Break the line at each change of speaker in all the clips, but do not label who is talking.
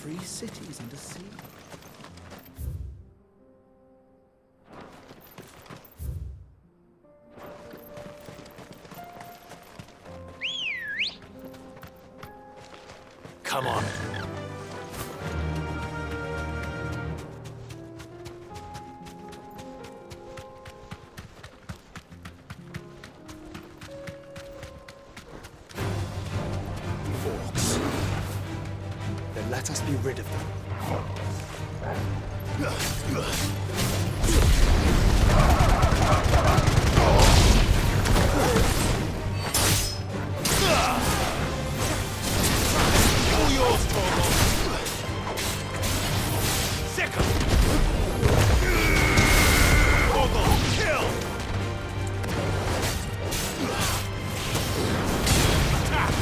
free cities under siege.
Come on. Forks. Then let us be rid of them. All yours, Torgal. Second. Torgal, kill. Attack.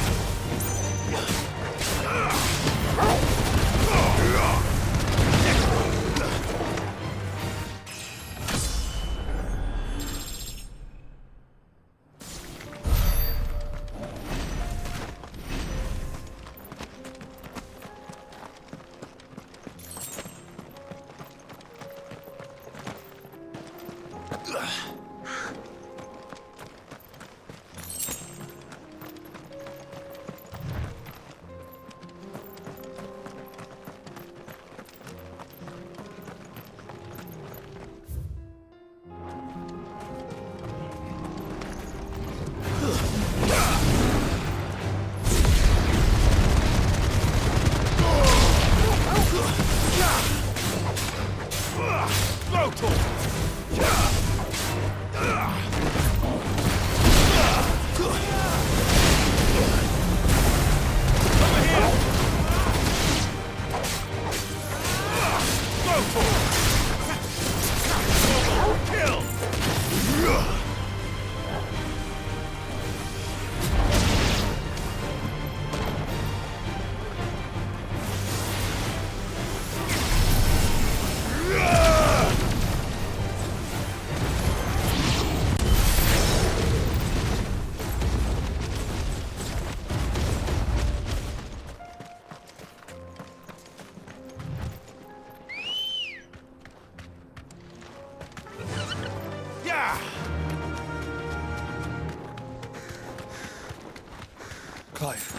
Clive.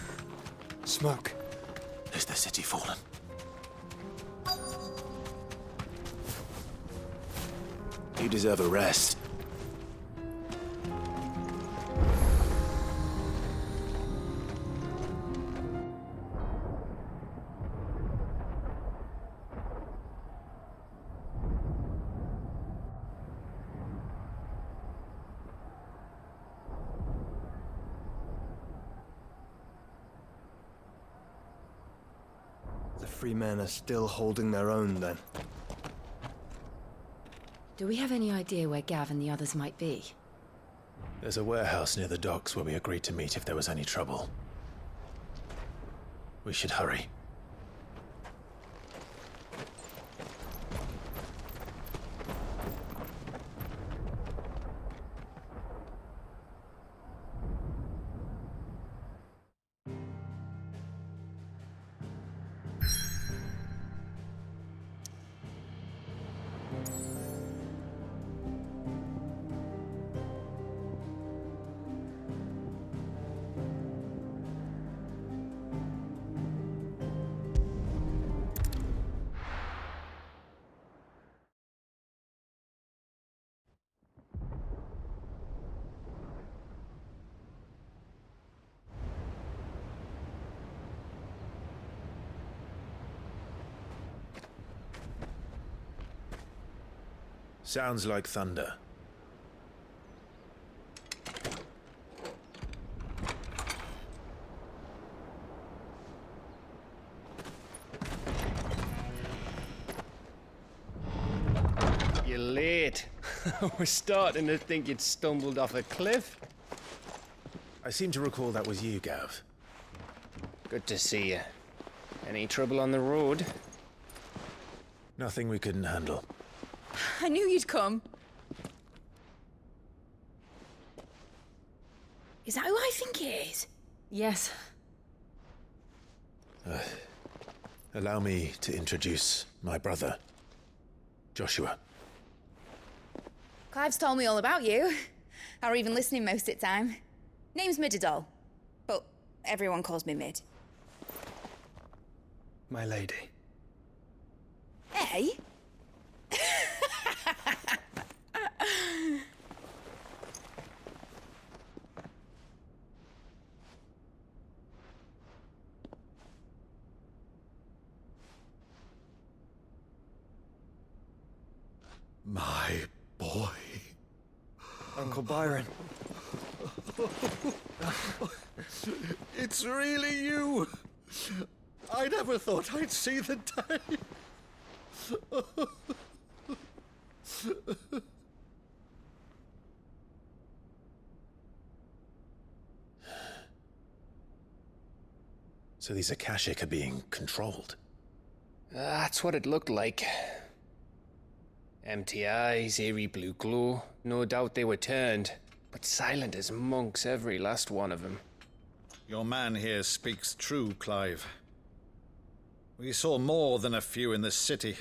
Smoke.
Is the city fallen? You deserve a rest.
The free men are still holding their own, then.
Do we have any idea where Gav and the others might be?
There's a warehouse near the docks where we agreed to meet if there was any trouble. We should hurry. Sounds like thunder.
You're late. We're starting to think you'd stumbled off a cliff.
I seem to recall that was you, Gav.
Good to see you. Any trouble on the road?
Nothing we couldn't handle.
I knew you'd come. Is that who I think it is? Yes.
Allow me to introduce my brother, Joshua.
Clive's told me all about you. Or even listening most of the time. Name's Midadol, but everyone calls me Mid.
My lady.
Eh?
My boy.
Uncle Byron.
It's really you. I never thought I'd see the day.
So these Akashic are being controlled.
That's what it looked like. Empty eyes, eerie blue glow. No doubt they were turned, but silent as monks, every last one of them.
Your man here speaks true, Clive. We saw more than a few in this city.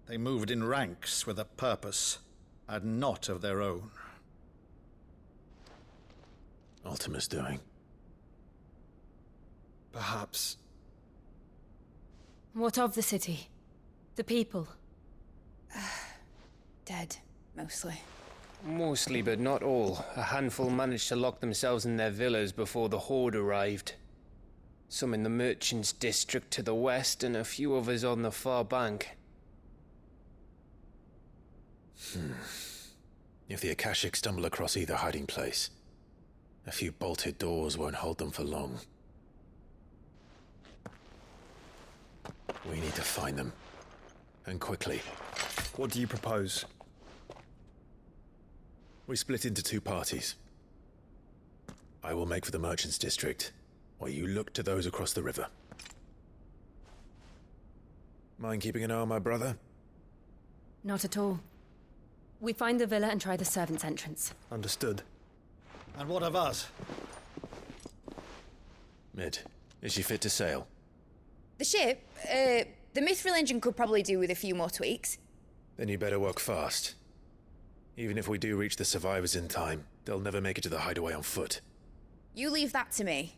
They moved in ranks with a purpose, and not of their own.
Ultima's doing.
Perhaps.
What of the city? The people?
Dead, mostly.
Mostly, but not all. A handful managed to lock themselves in their villas before the Horde arrived. Some in the Merchants' District to the west, and a few others on the far bank.
If the Akashic stumble across either hiding place, a few bolted doors won't hold them for long. We need to find them. And quickly.
What do you propose?
We split into two parties. I will make for the Merchants' District, while you look to those across the river. Mind keeping an eye on my brother?
Not at all. We find the villa and try the servants' entrance.
Understood.
And what of us?
Mid, is she fit to sail?
The ship, the Mithril engine could probably do with a few more tweaks.
Then you better work fast. Even if we do reach the survivors in time, they'll never make it to the hideaway on foot.
You leave that to me.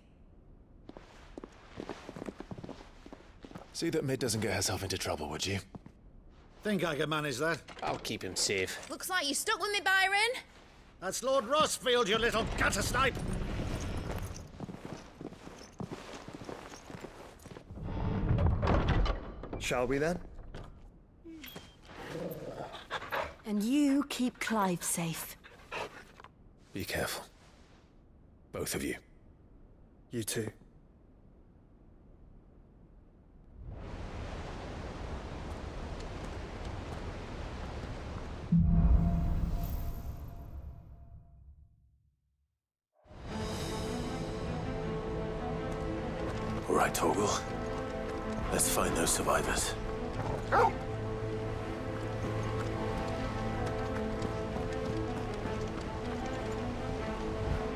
See that Mid doesn't get herself into trouble, would you?
Think I can manage that?
I'll keep him safe.
Looks like you stuck with me, Byron.
That's Lord Rossfield, you little gutter snipe!
Shall we then?
And you keep Clive safe.
Be careful. Both of you.
You too.
All right, Torgal. Let's find those survivors.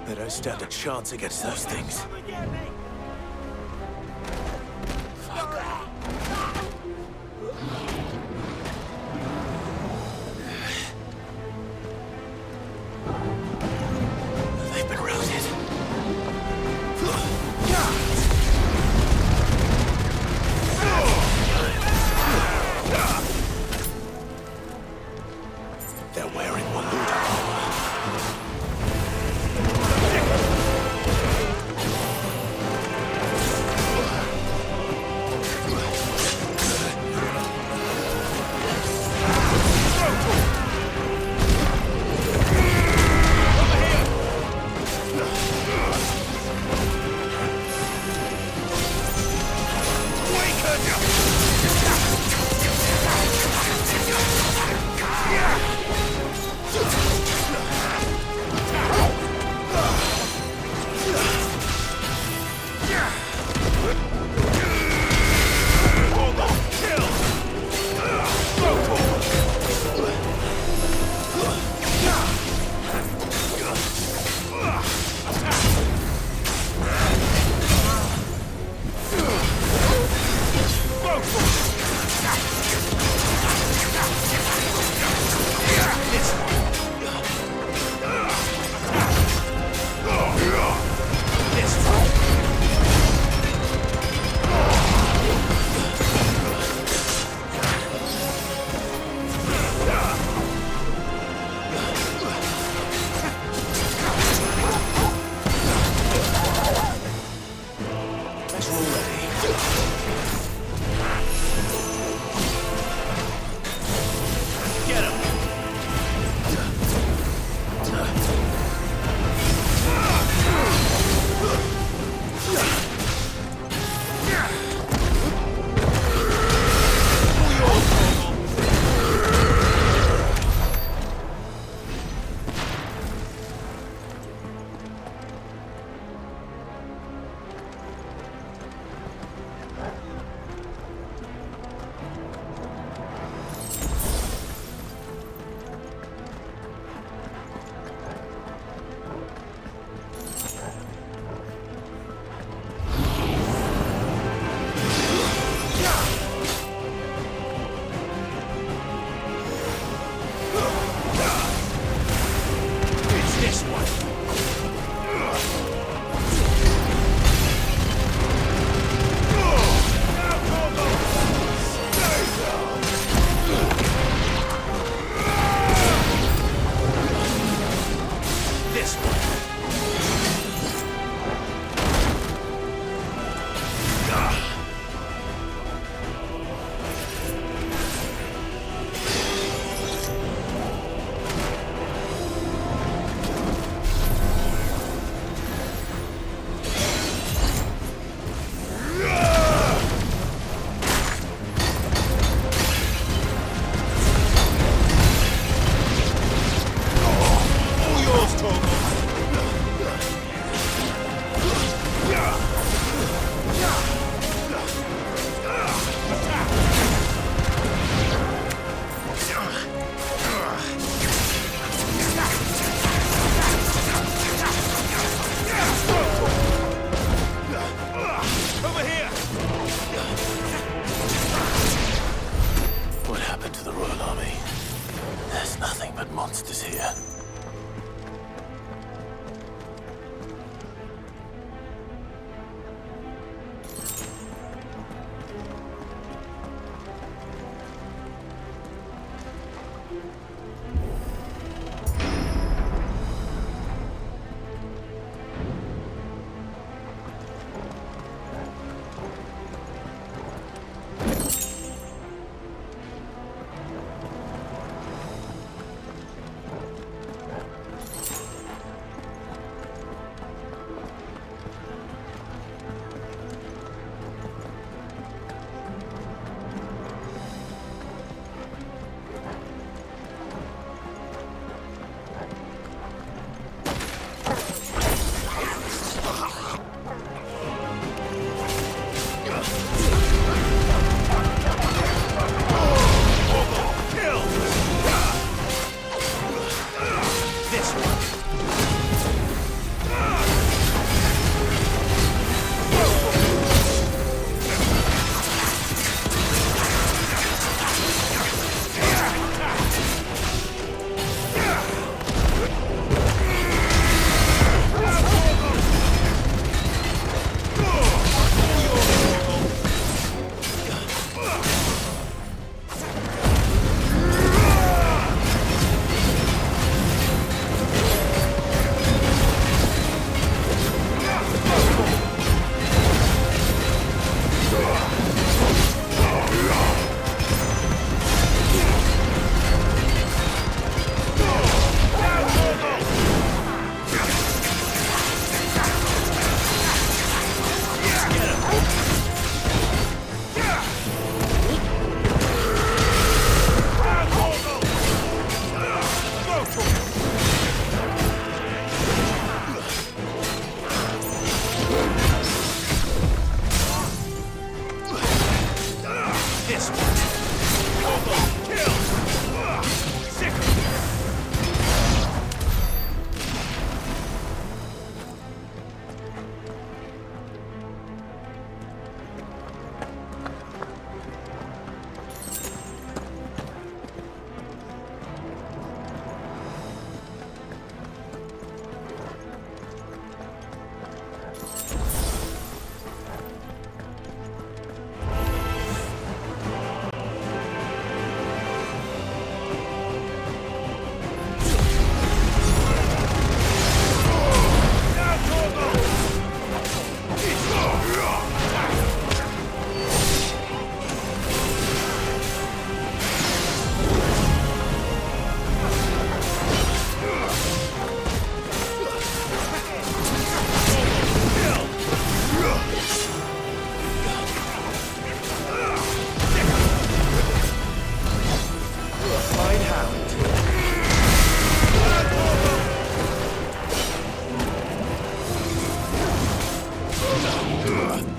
They don't stand a chance against those things. They've been routed. They're wearing Waluda armor. closer already. Get him! monsters here.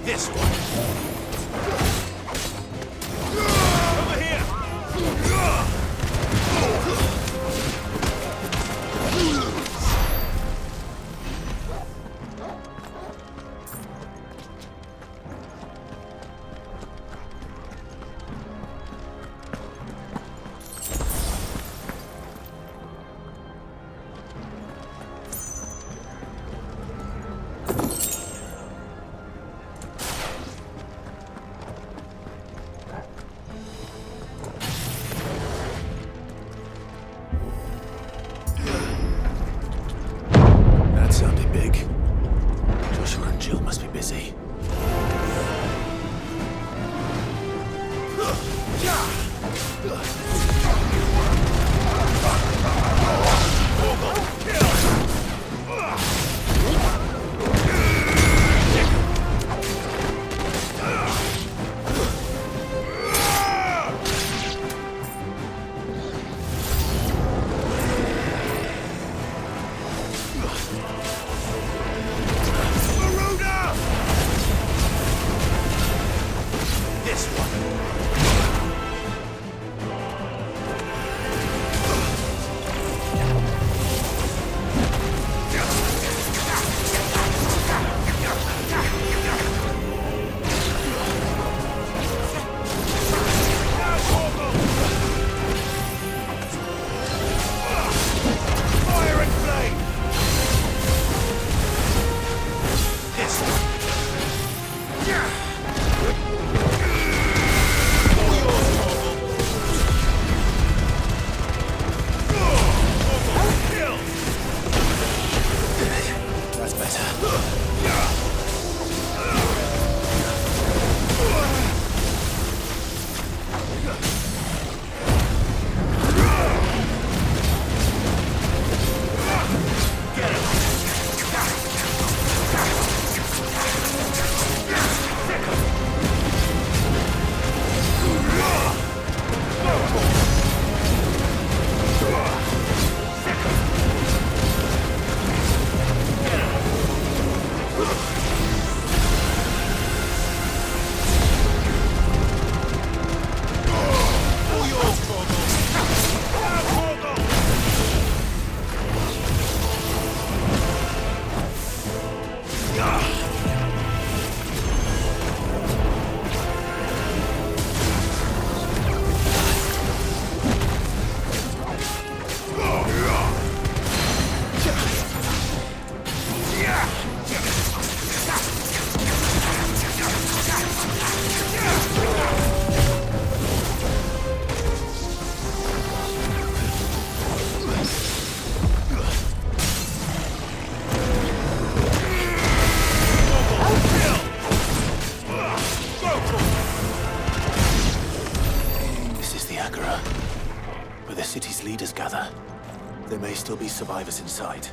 This one. Over here. That sounded big. Joshua and Jill must be busy. This one. Fire and flame. This one. That's better. This is the Agora, where the city's leaders gather. There may still be survivors inside.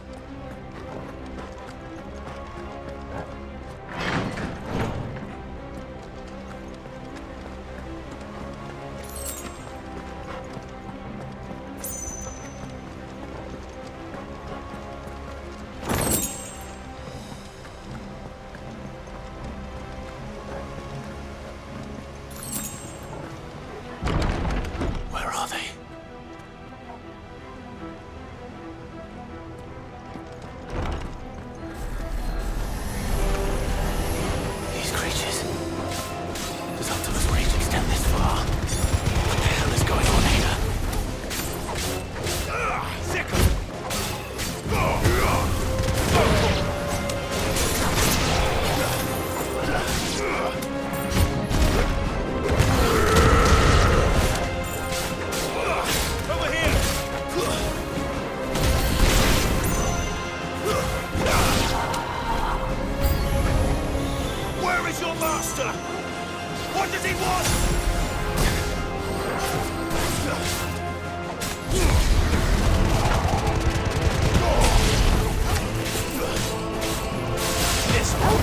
Where are they? These creatures. Does Optimus Reach extend this far? What the hell is going on here? Where is your master? What does he want? This one.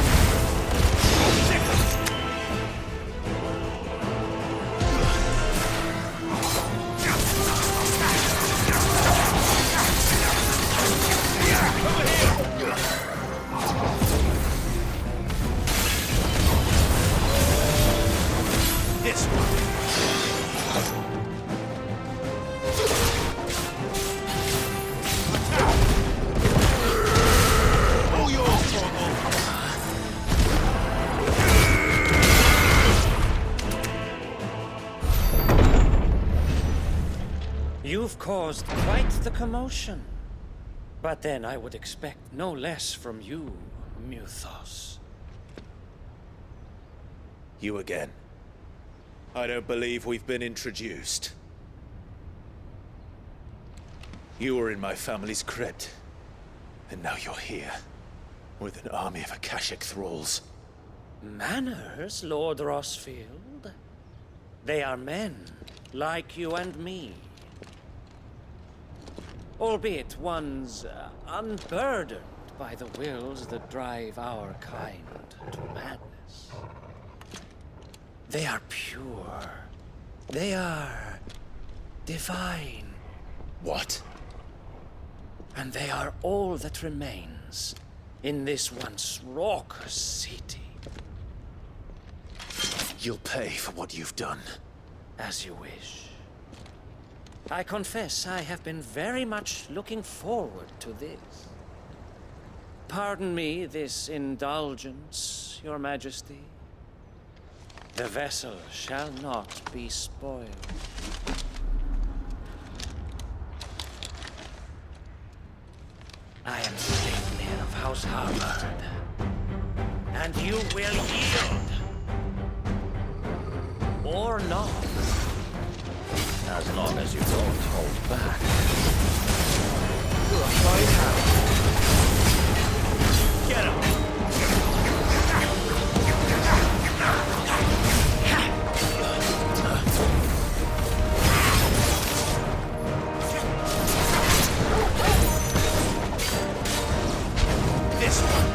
Over here.
You've caused quite the commotion. But then I would expect no less from you, Muthos.
You again. I don't believe we've been introduced. You were in my family's crypt, and now you're here, with an army of Akashic thralls.
Manners, Lord Rossfield? They are men, like you and me. Albeit ones unburdened by the wills that drive our kind to madness. They are pure. They are divine.
What?
And they are all that remains in this once raucous city.
You'll pay for what you've done.
As you wish. I confess I have been very much looking forward to this. Pardon me this indulgence, Your Majesty. The vessel shall not be spoiled. I am Sleipnir of House Harvard, and you will yield. Or not. As long as you don't hold back. Get him! This one!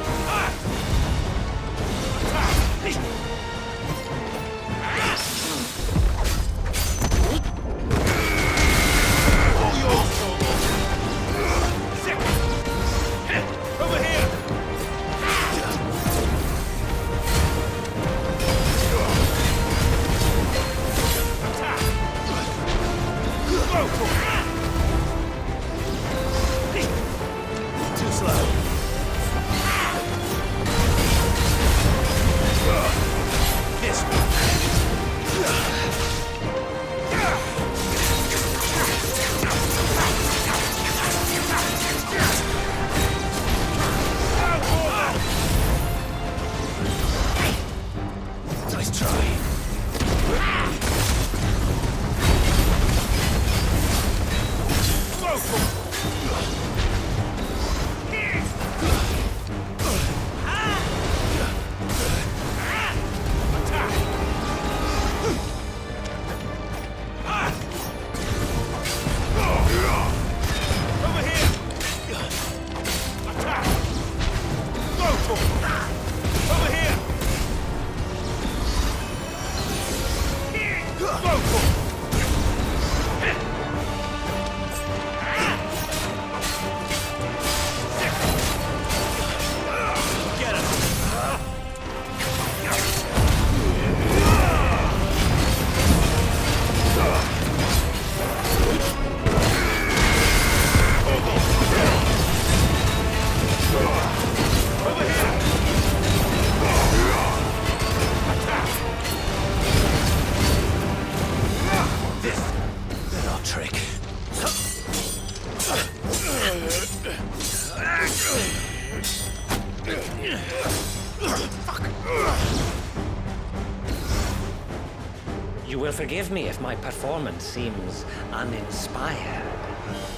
You will forgive me if my performance seems uninspired.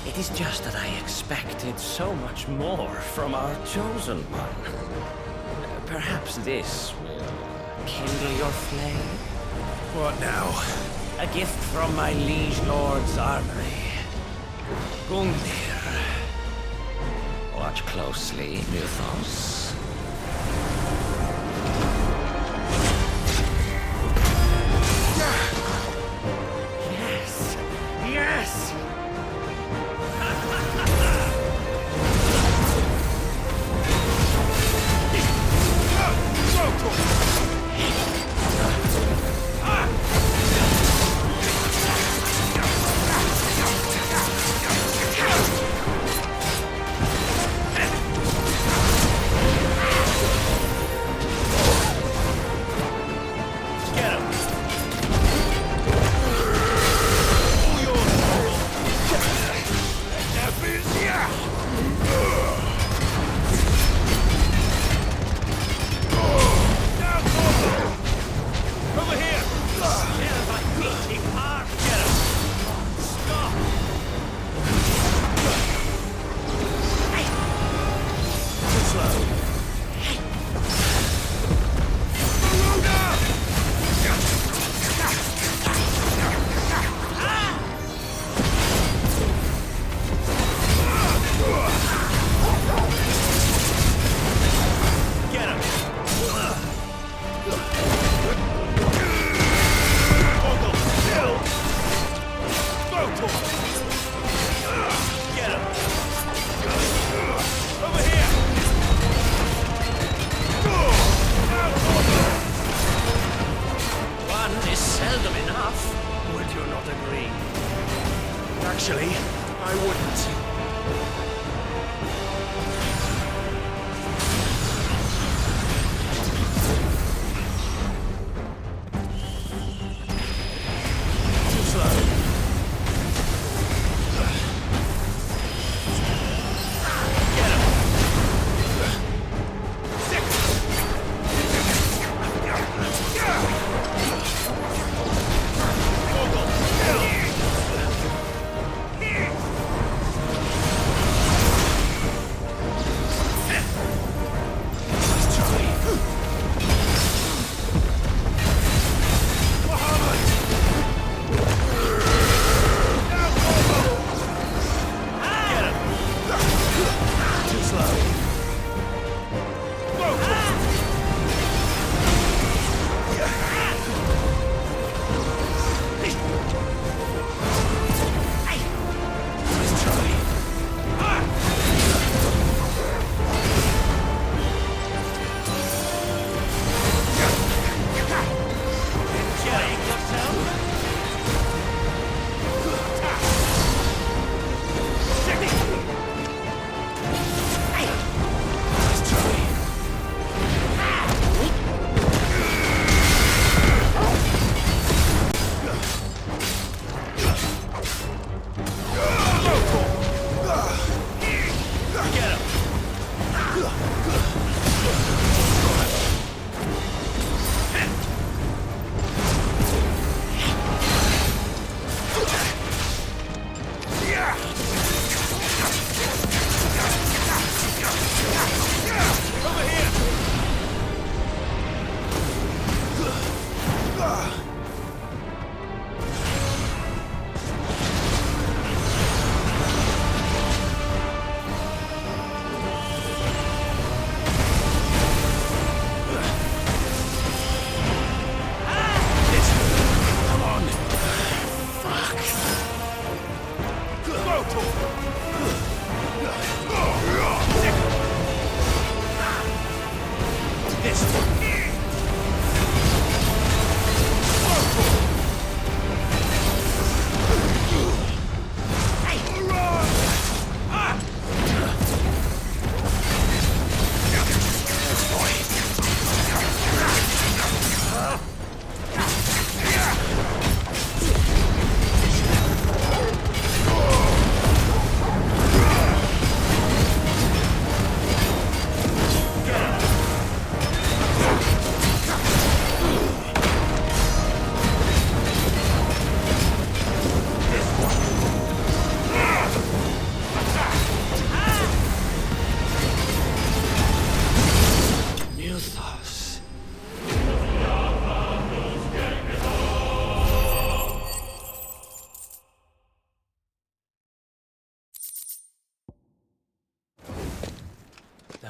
It is just that I expected so much more from our chosen one. Perhaps this will kindle your flame?
What now?
A gift from my liege lord's armory. Gungnir. Watch closely, Muthos. Yes! Yes!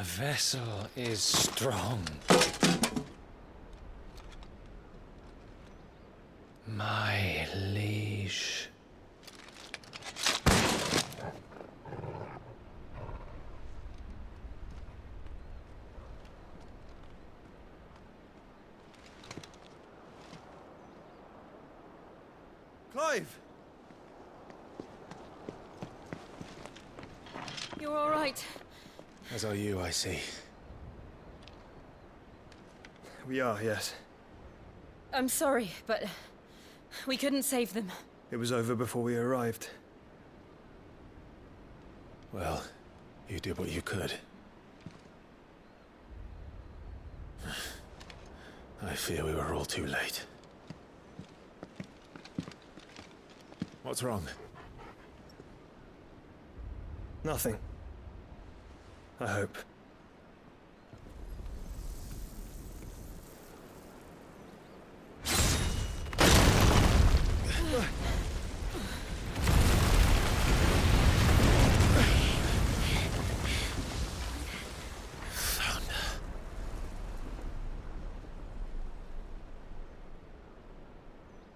vessel is strong. My liege.
Clive!
You're all right.
As are you, I see.
We are, yes.
I'm sorry, but we couldn't save them.
It was over before we arrived.
Well, you did what you could. I fear we were all too late. What's wrong?
Nothing. I hope.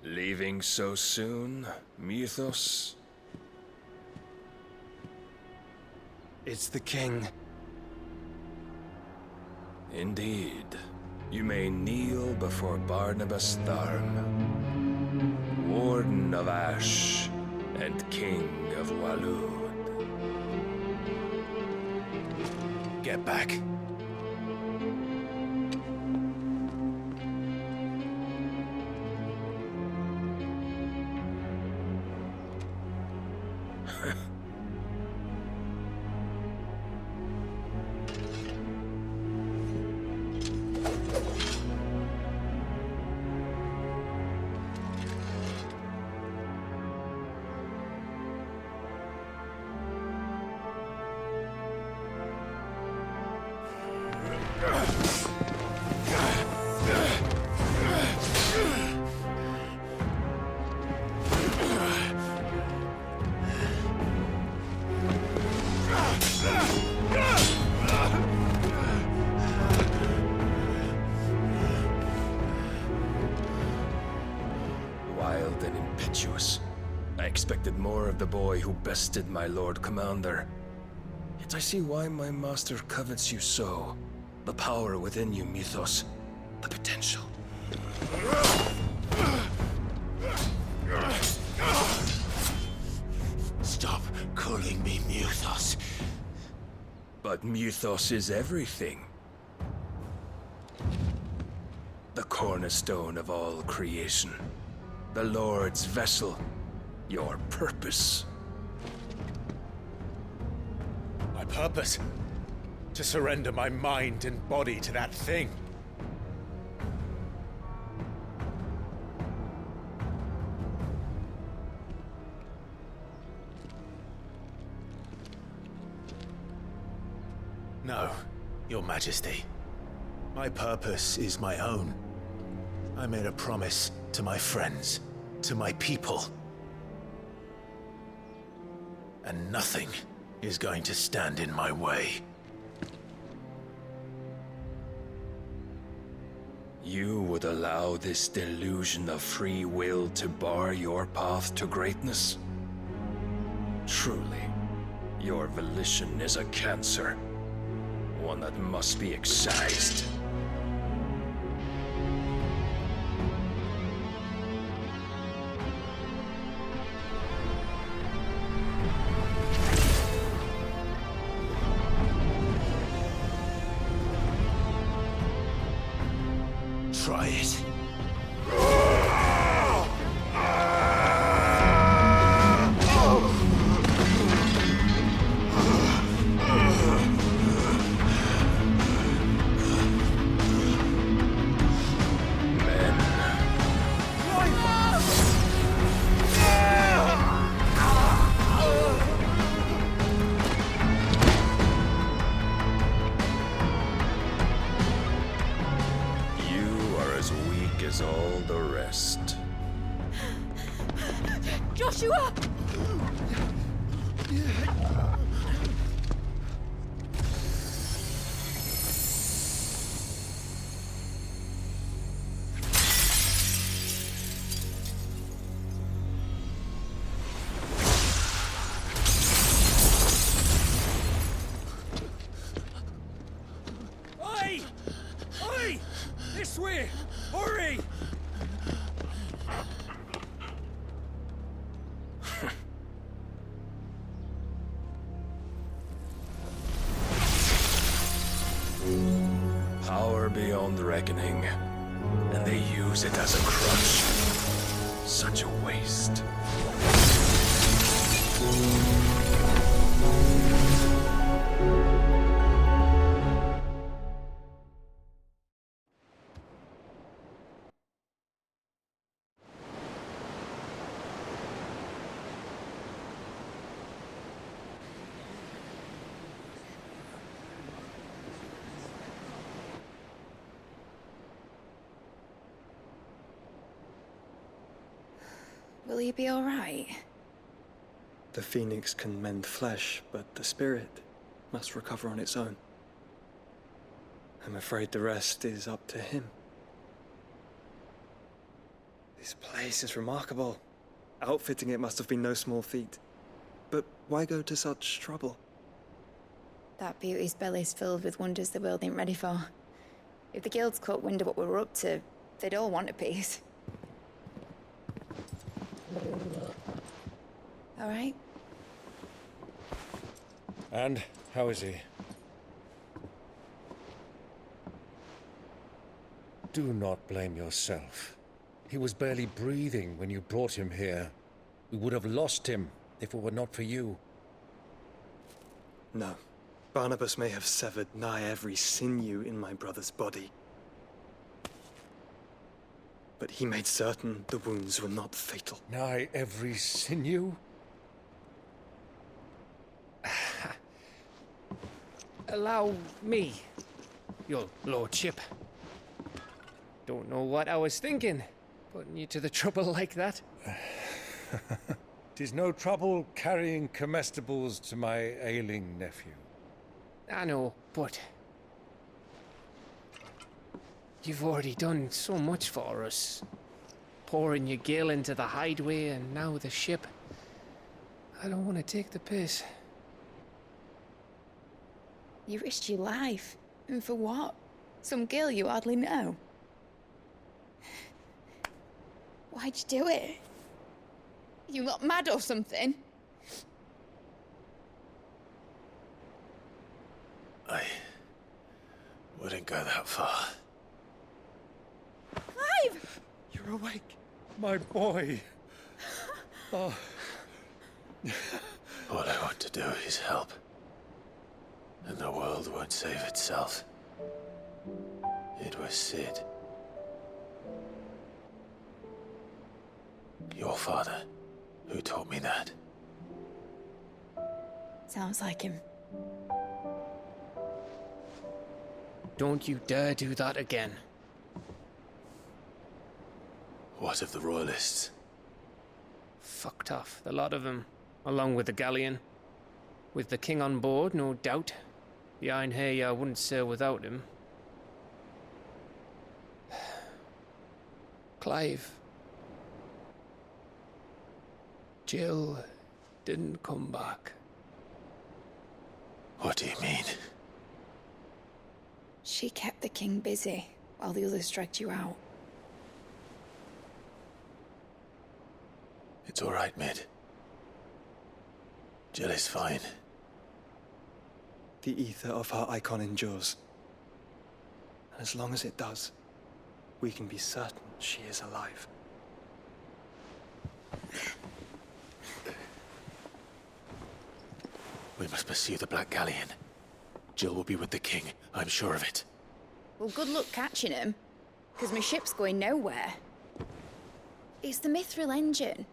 Leaving so soon, Mythos?
It's the king.
Indeed. You may kneel before Barnabas Tharm, Warden of Ash and King of Walud.
Get back.
Wild and impetuous. I expected more of the boy who bested my Lord Commander. Yet I see why my master covets you so. The power within you, Mythos. The potential.
Stop calling me Mythos.
But Mythos is everything. The cornerstone of all creation. The Lord's vessel. Your purpose.
My purpose? To surrender my mind and body to that thing. No, Your Majesty. My purpose is my own. I made a promise to my friends, to my people. And nothing is going to stand in my way.
You would allow this delusion of free will to bar your path to greatness? Truly, your volition is a cancer. One that must be excised.
Try it.
As all the rest.
Joshua!
way! Hurry!
Power beyond reckoning. And they use it as a crutch. Such a waste.
Will you be all right?
The phoenix can mend flesh, but the spirit must recover on its own. I'm afraid the rest is up to him. This place is remarkable. Outfitting it must have been no small feat. But why go to such trouble?
That beauty's belly's filled with wonders the world ain't ready for. If the guilds caught wind of what we were up to, they'd all want a piece. All right?
And how is he? Do not blame yourself. He was barely breathing when you brought him here. We would have lost him if it were not for you.
No. Barnabas may have severed nigh every sinew in my brother's body. But he made certain the wounds were not fatal.
Nigh every sinew?
Allow me, your lordship. Don't know what I was thinking, putting you to the trouble like that.
'Tis no trouble carrying comestibles to my ailing nephew.
I know, but you've already done so much for us. Pouring your gil into the hideaway and now the ship. I don't want to take the piss.
You risked your life. And for what? Some girl you hardly know. Why'd you do it? You not mad or something?
I wouldn't go that far.
Clive!
You're awake, my boy. Oh.
All I want to do is help. And the world won't save itself. It was Sid. Your father, who taught me that.
Sounds like him.
Don't you dare do that again.
What of the Royalists?
Fucked off, the lot of them, along with the galleon. With the king on board, no doubt. The Iron Hair wouldn't sail without him. Clive. Jill didn't come back.
What do you mean?
She kept the king busy while the others dragged you out.
It's all right, Mid. Jill is fine.
The ether of her icon endures. And as long as it does, we can be certain she is alive.
We must pursue the Black Galleon. Jill will be with the king, I'm sure of it.
Well, good luck catching him, because my ship's going nowhere. It's the Mithril engine.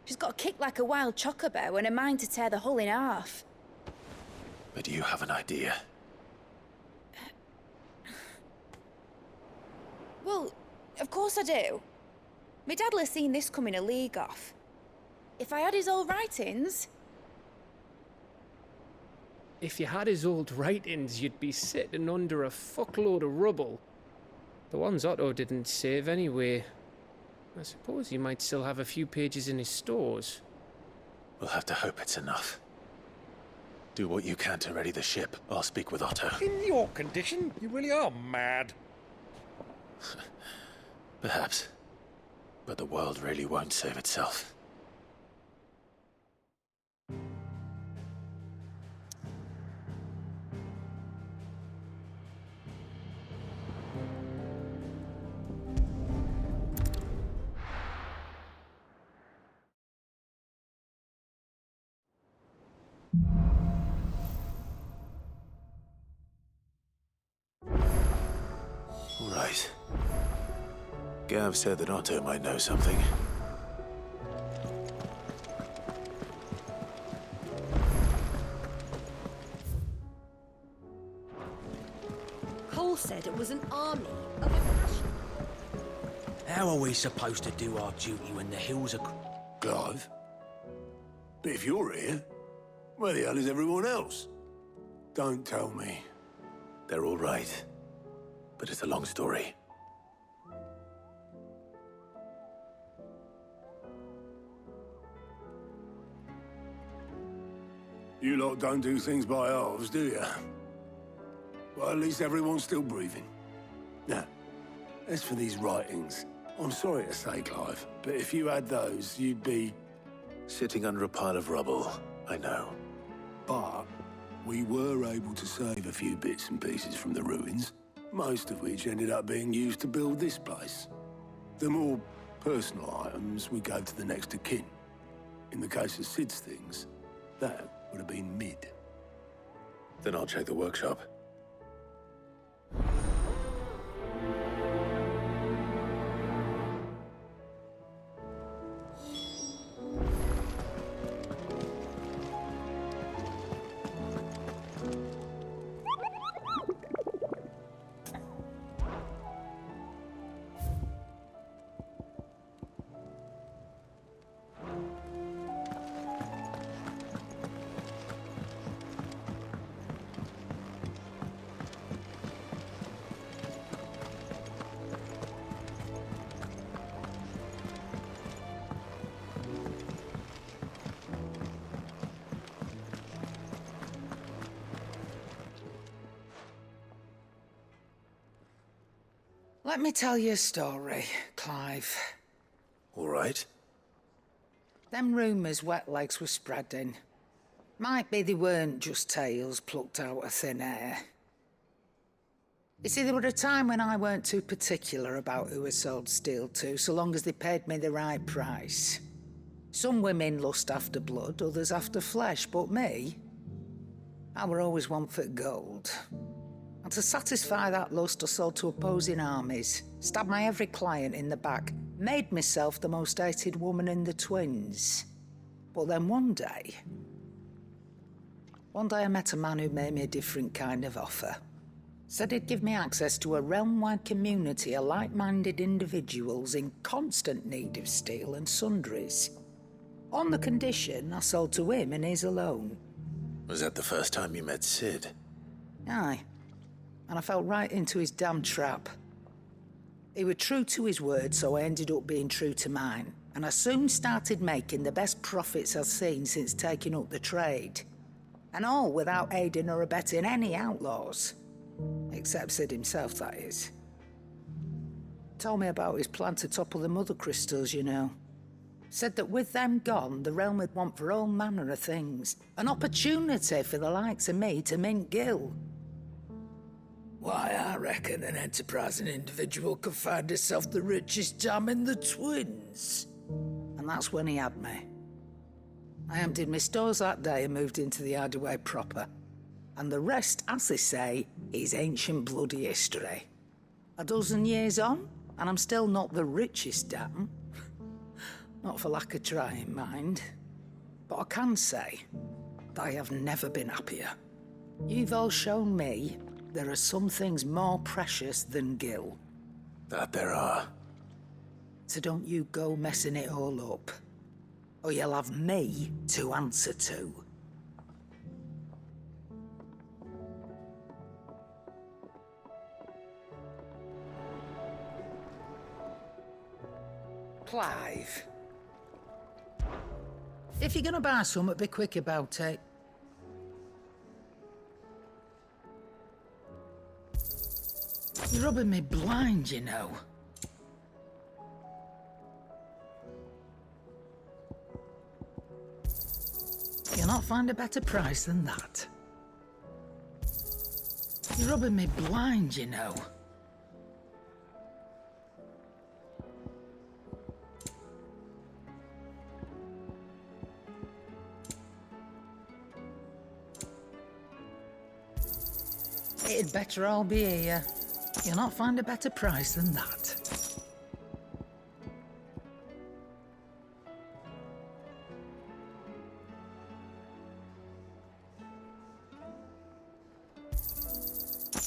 She's got a kick like a wild chocobo and a mind to tear the hull in half.
But you have an idea.
Well, of course I do. My dad'll have seen this coming a league off. If I had his old writings...
If you had his old writings, you'd be sitting under a fuckload of rubble. The ones Otto didn't save anyway. I suppose he might still have a few pages in his stores.
We'll have to hope it's enough. Do what you can to ready the ship. I'll speak with Otto.
In your condition, you really are mad.
Perhaps. But the world really won't save itself. Right. Gav said that Otto might know something.
Cole said it was an army of aggression.
How are we supposed to do our duty when the hills are...
Clive? But if you're here, where the hell is everyone else? Don't tell me.
They're all right. But it's a long story.
You lot don't do things by halves, do you? Well, at least everyone's still breathing. Now, as for these writings, I'm sorry to say, Clive, but if you had those, you'd be...
Sitting under a pile of rubble, I know.
But we were able to save a few bits and pieces from the ruins, most of which ended up being used to build this place. The more personal items we gave to the next of kin. In the case of Sid's things, that would have been mid.
Then I'll check the workshop.
Let me tell you a story, Clive.
All right.
Them rumours Wetlegs were spreading. Might be they weren't just tales plucked out of thin air. You see, there were a time when I weren't too particular about who I sold steel to, so long as they paid me the right price. Some women lust after blood, others after flesh, but me, I were always one for gold. And to satisfy that lust, I sold to opposing armies, stabbed my every client in the back, made myself the most hated woman in the twins. But then one day I met a man who made me a different kind of offer. Said he'd give me access to a realm-wide community of like-minded individuals in constant need of steel and sundries. On the condition I sold to him and his alone.
Was that the first time you met Sid?
Aye. And I fell right into his damn trap. He was true to his word, so I ended up being true to mine. And I soon started making the best profits I've seen since taking up the trade. And all without aiding or abetting any outlaws. Except Sid himself, that is. Told me about his plan to topple the mother crystals, you know. Said that with them gone, the realm would want for all manner of things. An opportunity for the likes of me to mint gil. Why, I reckon an enterprising individual could find himself the richest dam in the twins. And that's when he had me. I emptied my stores that day and moved into the Hideaway proper. And the rest, as they say, is ancient bloody history. A dozen years on, and I'm still not the richest dam. Not for lack of trying, mind. But I can say that I have never been happier. You've all shown me there are some things more precious than gil.
That there are.
So don't you go messing it all up, or you'll have me to answer to. Clive. If you're gonna buy something, be quick about it. You're rubbing me blind, you know. You'll not find a better price than that. You're rubbing me blind, you know. It'd better all be here. You'll not find a better price than that.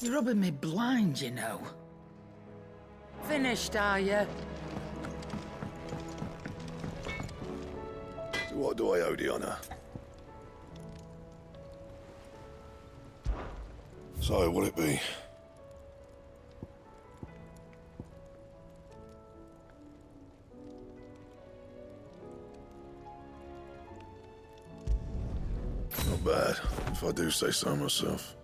You're rubbing me blind, you know. Finished, are you?
What do I owe the honour? So, will it be? Not bad, if I do say so myself.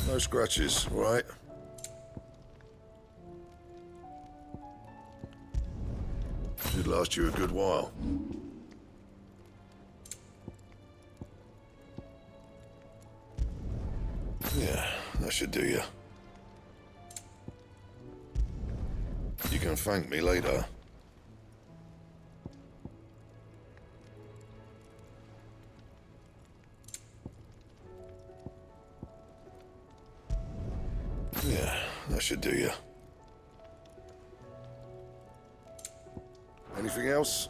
No scratches, right? Should last you a good while. Yeah, that should do you. You can thank me later. Yeah, that should do you. Anything else?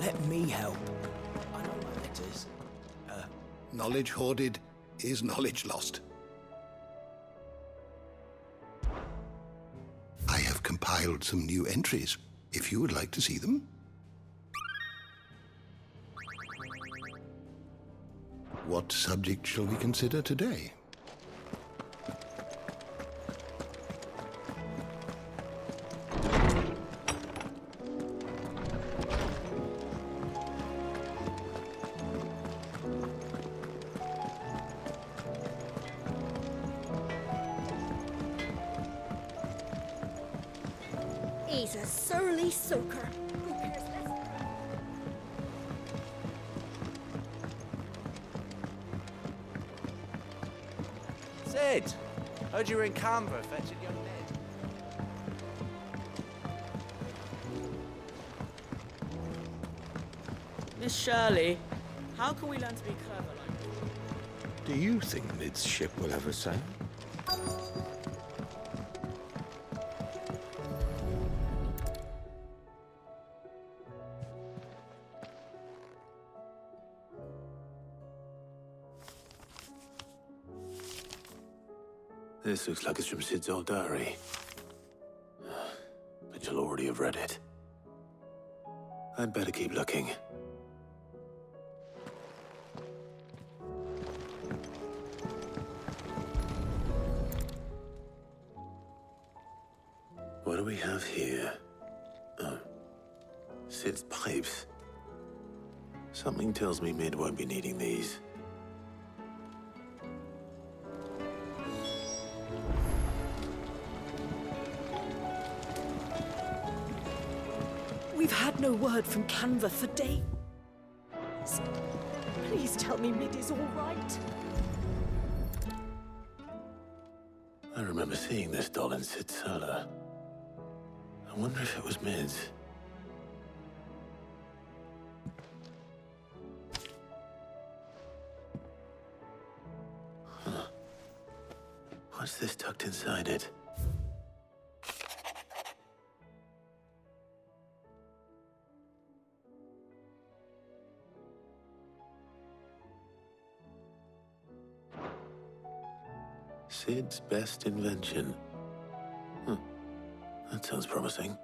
Let me help. I know my letters.
Knowledge hoarded is knowledge lost. I have compiled some new entries, if you would like to see them. What subject shall we consider today?
He's a surly soaker. Who cares less?
Sid! Heard you were in Canberra fetching young Ned.
Miss Shirley, how can we learn to be clever like this?
Do you think Mid's ship will ever sail?
This looks like it's from Sid's old diary. But you'll already have read it. I'd better keep looking. What do we have here? Oh. Sid's pipes. Something tells me Mid won't be needing these.
We've had no word from Canva for days. Please tell me Mid is all right.
I remember seeing this doll in Sid's cellar. I wonder if it was Mid's.
What's this tucked inside it? Sid's best invention. That sounds promising.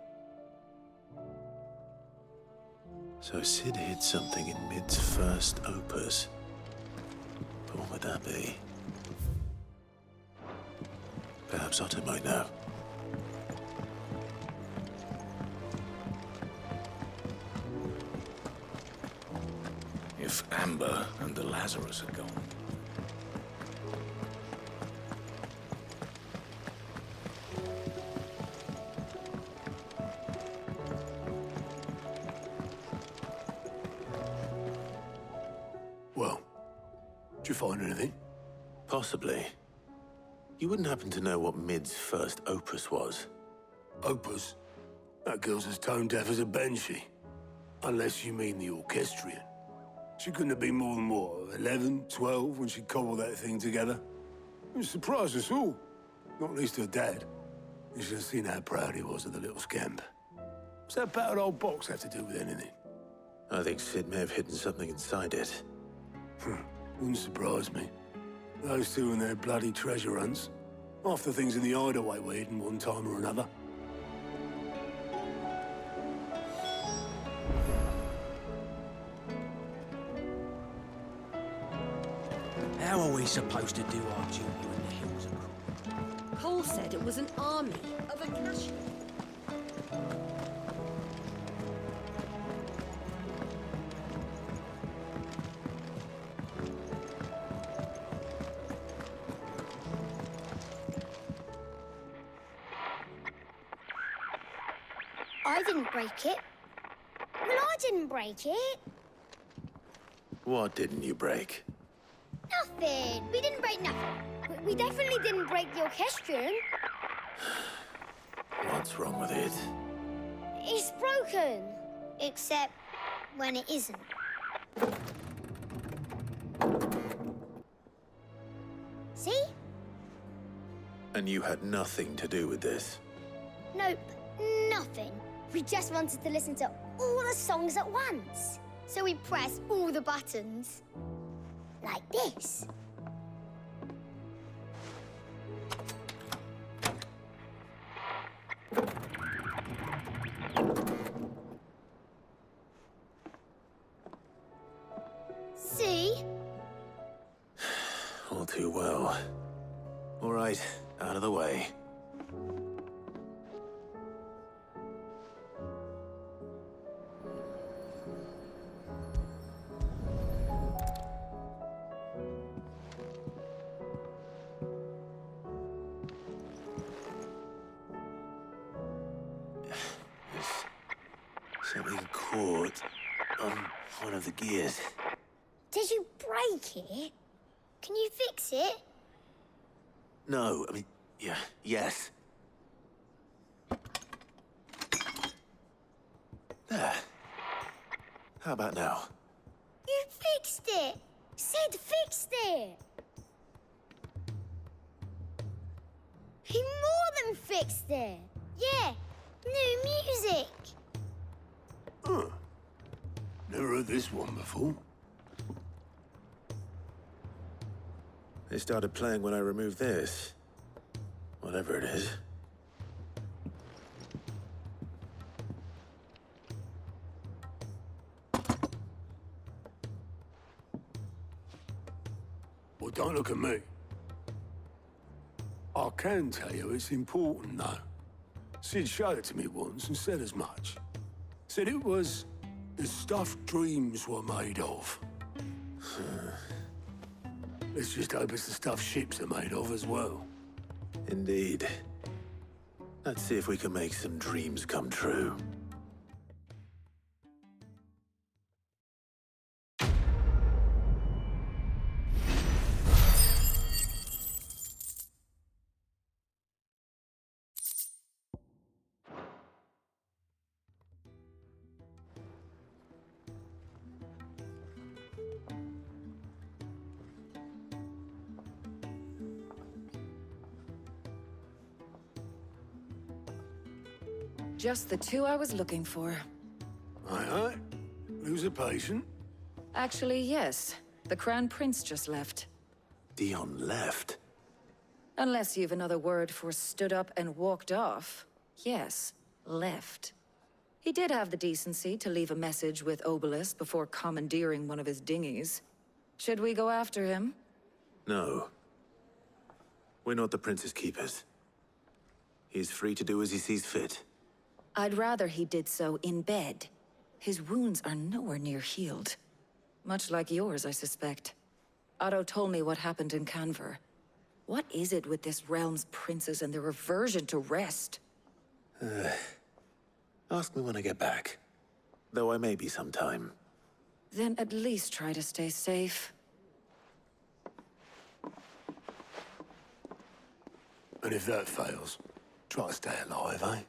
So Sid hid something in Mid's first opus. But what would that be? Perhaps Otto might know.
If Amber and the Lazarus are gone.
Well, did you find anything?
Possibly. You wouldn't happen to know what Mid's first opus was?
Opus? That girl's as tone deaf as a banshee. Unless you mean the orchestrion. She couldn't have been more than, what, 11, 12 when she cobbled that thing together? It surprised us all. Not least her dad. You should have seen how proud he was of the little scamp. What's that battered old box have to do with anything?
I think Sid may have hidden something inside it.
Wouldn't surprise me. Those two and their bloody treasure hunts. Half the things in the hideaway were hidden one time or another.
How are we supposed to do our duty when the hills are cruel?
Cole said it was an army of Akashians.
I didn't break it. Well, I didn't break it.
What didn't you break?
Nothing. We didn't break nothing. We definitely didn't break the orchestrion.
What's wrong with it?
It's broken. Except when it isn't. See?
And you had nothing to do with this?
Nope. Nothing. We just wanted to listen to all the songs at once. So we pressed all the buttons. Like this. See?
All too well. All right, out of the way. Something caught on one of the gears.
Did you break it? Can you fix it?
No, I mean, yes. There. How about now?
You fixed it! Sid fixed it! He more than fixed it! Yeah, new music!
Huh. Never heard this one before.
They started playing when I removed this. Whatever it is.
Well, don't look at me. I can tell you it's important, though. Sid showed it to me once and said as much. Said it was the stuff dreams were made of. Let's just hope it's the stuff ships are made of as well.
Indeed. Let's see if we can make some dreams come true.
Just the two I was looking for.
Aye, aye. Lose a patient?
Actually, yes. The Crown Prince just left.
Dion left?
Unless you've another word for stood up and walked off. Yes, left. He did have the decency to leave a message with Obelisk before commandeering one of his dinghies. Should we go after him?
No. We're not the Prince's keepers. He's free to do as he sees fit.
I'd rather he did so in bed. His wounds are nowhere near healed. Much like yours, I suspect. Otto told me what happened in Canver. What is it with this realm's princes and their aversion to rest?
Ask me when I get back. Though I may be sometime.
Then at least try to stay safe.
And if that fails, try to stay alive, eh?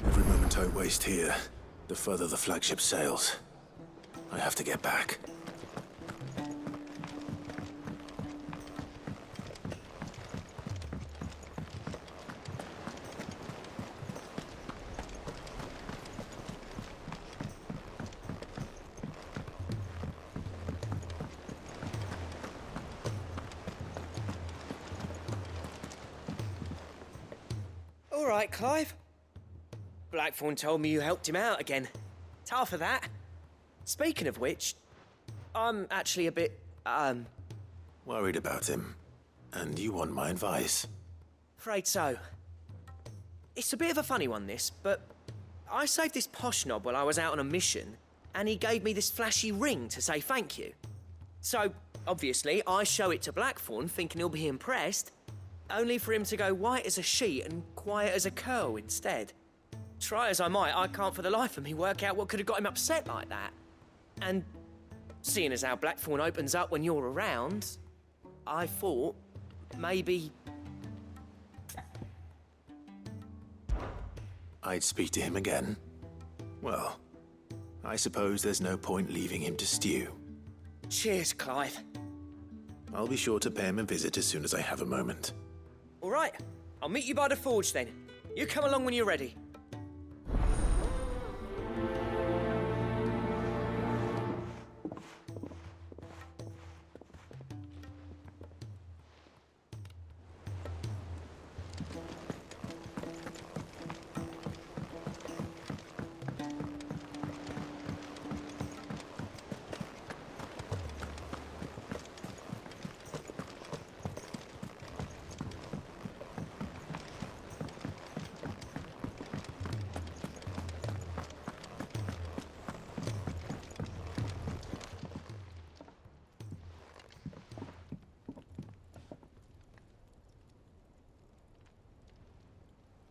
Every moment I waste here, the further the flagship sails. I have to get back.
All right, Clive. Blackthorn told me you helped him out again. Tough for that. Speaking of which, I'm actually a bit,
Worried about him. And you want my advice?
afraid so. It's a bit of a funny one, this, but I saved this posh knob while I was out on a mission, and he gave me this flashy ring to say thank you. So, obviously, I show it to Blackthorn, thinking he'll be impressed, only for him to go white as a sheet and quiet as a curl instead. Try as I might, I can't for the life of me work out what could have got him upset like that. And seeing as how Blackthorn opens up when you're around, I thought maybe...
I'd speak to him again. Well, I suppose there's no point leaving him to stew.
Cheers, Clive.
I'll be sure to pay him a visit as soon as I have a moment.
All right, I'll meet you by the forge then. You come along when you're ready.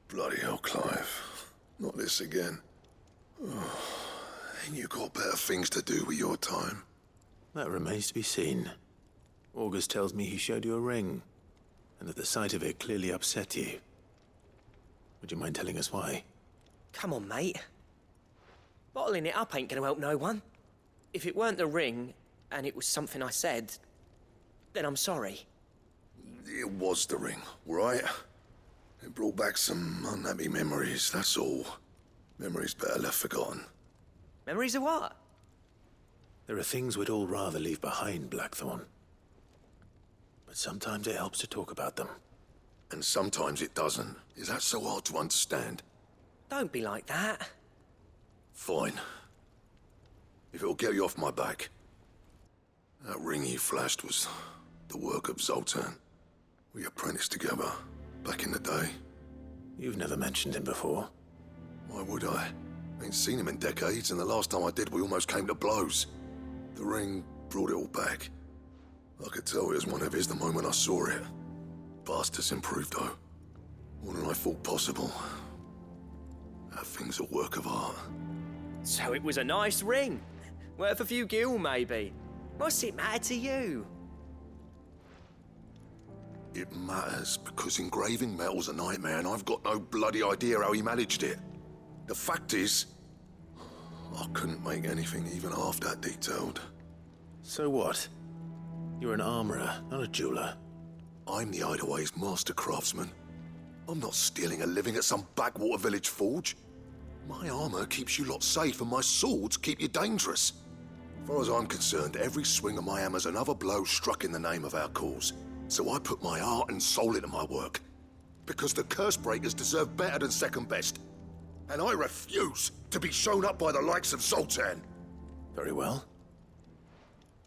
Bloody hell, Clive. Not this again. Oh, ain't you got better things to do with your time?
That remains to be seen. August tells me he showed you a ring, and that the sight of it clearly upset you. Would you mind telling us why?
Come on, mate. Bottling it up ain't gonna help no one. If it weren't the ring, and it was something I said, then I'm sorry.
It was the ring, right? It brought back some unhappy memories, that's all. Memories better left forgotten.
Memories of what?
There are things we'd all rather leave behind, Blackthorn. But sometimes it helps to talk about them.
And sometimes it doesn't. Is that so hard to understand?
Don't be like that.
Fine. If it'll get you off my back. That ring you flashed was the work of Zoltan. We apprenticed together. Back in the day.
You've never mentioned him before.
Why would I? Ain't seen him in decades, and the last time I did, we almost came to blows. The ring brought it all back. I could tell it was one of his the moment I saw it. Bastard's improved, though. More than I thought possible. That thing's a work of art.
So it was a nice ring. Worth a few gil, maybe. What's it matter to you?
It matters because engraving metal's a nightmare and I've got no bloody idea how he managed it. The fact is, I couldn't make anything even half that detailed.
So what? You're an armorer, not a jeweler.
I'm the Hideaway's master craftsman. I'm not stealing a living at some backwater village forge. My armor keeps you lot safe and my swords keep you dangerous. As far as I'm concerned, every swing of my hammer's another blow struck in the name of our cause. So I put my heart and soul into my work. Because the curse breakers deserve better than second best. And I refuse to be shown up by the likes of Zoltan.
Very well.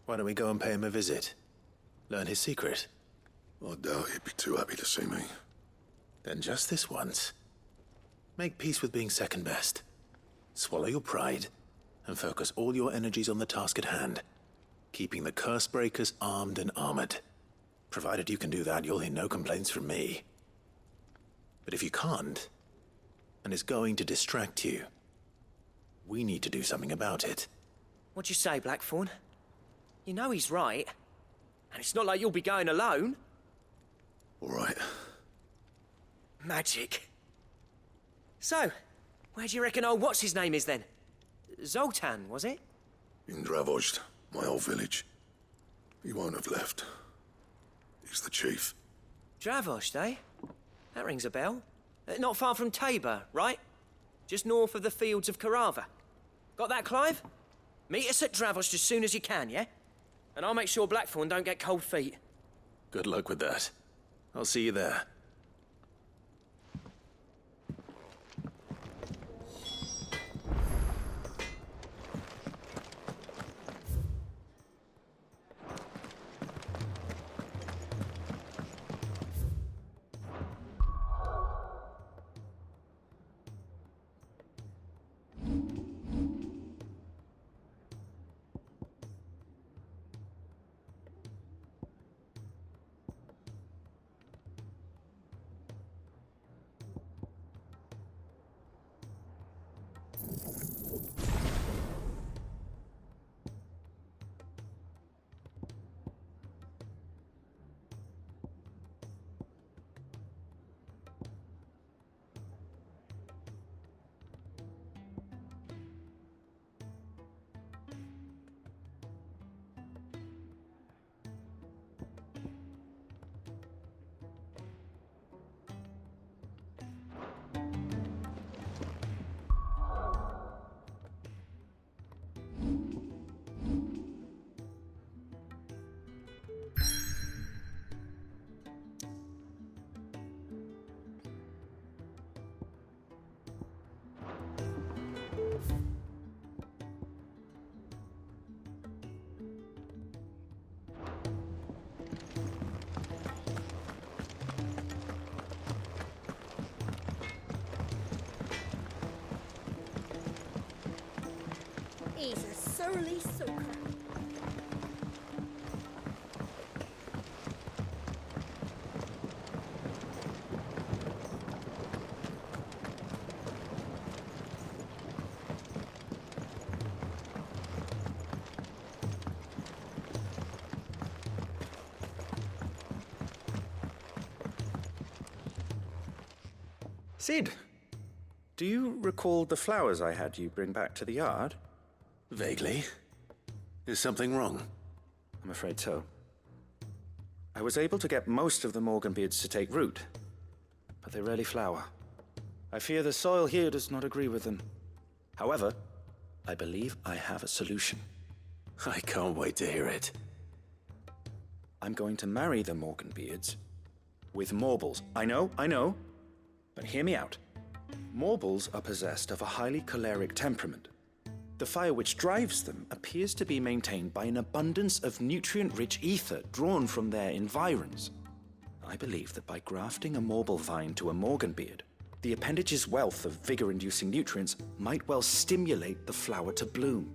Why don't we go and pay him a visit? Learn his secret.
I doubt he'd be too happy to see me.
Then just this once. Make peace with being second best. Swallow your pride and focus all your energies on the task at hand. Keeping the curse breakers armed and armored. Provided you can do that, you'll hear no complaints from me. But if you can't, and it's going to distract you, we need to do something about it.
What'd you say, Blackthorn? You know he's right. And it's not like you'll be going alone.
All right.
Magic. So, where do you reckon old what's-his-name is then? Zoltan, was it?
In Dravozd, my old village. He won't have left. He's the chief.
Dravozd, eh? That rings a bell. Not far from Tabor, right? Just north of the fields of Carava. Got that, Clive? Meet us at Dravozd as soon as you can, yeah? And I'll make sure Blackthorn don't get cold feet.
Good luck with that. I'll see you there.
He's a surly soaker.
Sid, do you recall the flowers I had you bring back to the yard?
Vaguely. Is something wrong?
I'm afraid so. I was able to get most of the Morganbeards to take root, but they rarely flower. I fear the soil here does not agree with them. However, I believe I have a solution.
I can't wait to hear it.
I'm going to marry the Morganbeards with Morbles. I know, but hear me out. Morbles are possessed of a highly choleric temperament. The fire which drives them appears to be maintained by an abundance of nutrient-rich ether drawn from their environs. I believe that by grafting a Morble vine to a Morganbeard, the appendage's wealth of vigor-inducing nutrients might well stimulate the flower to bloom.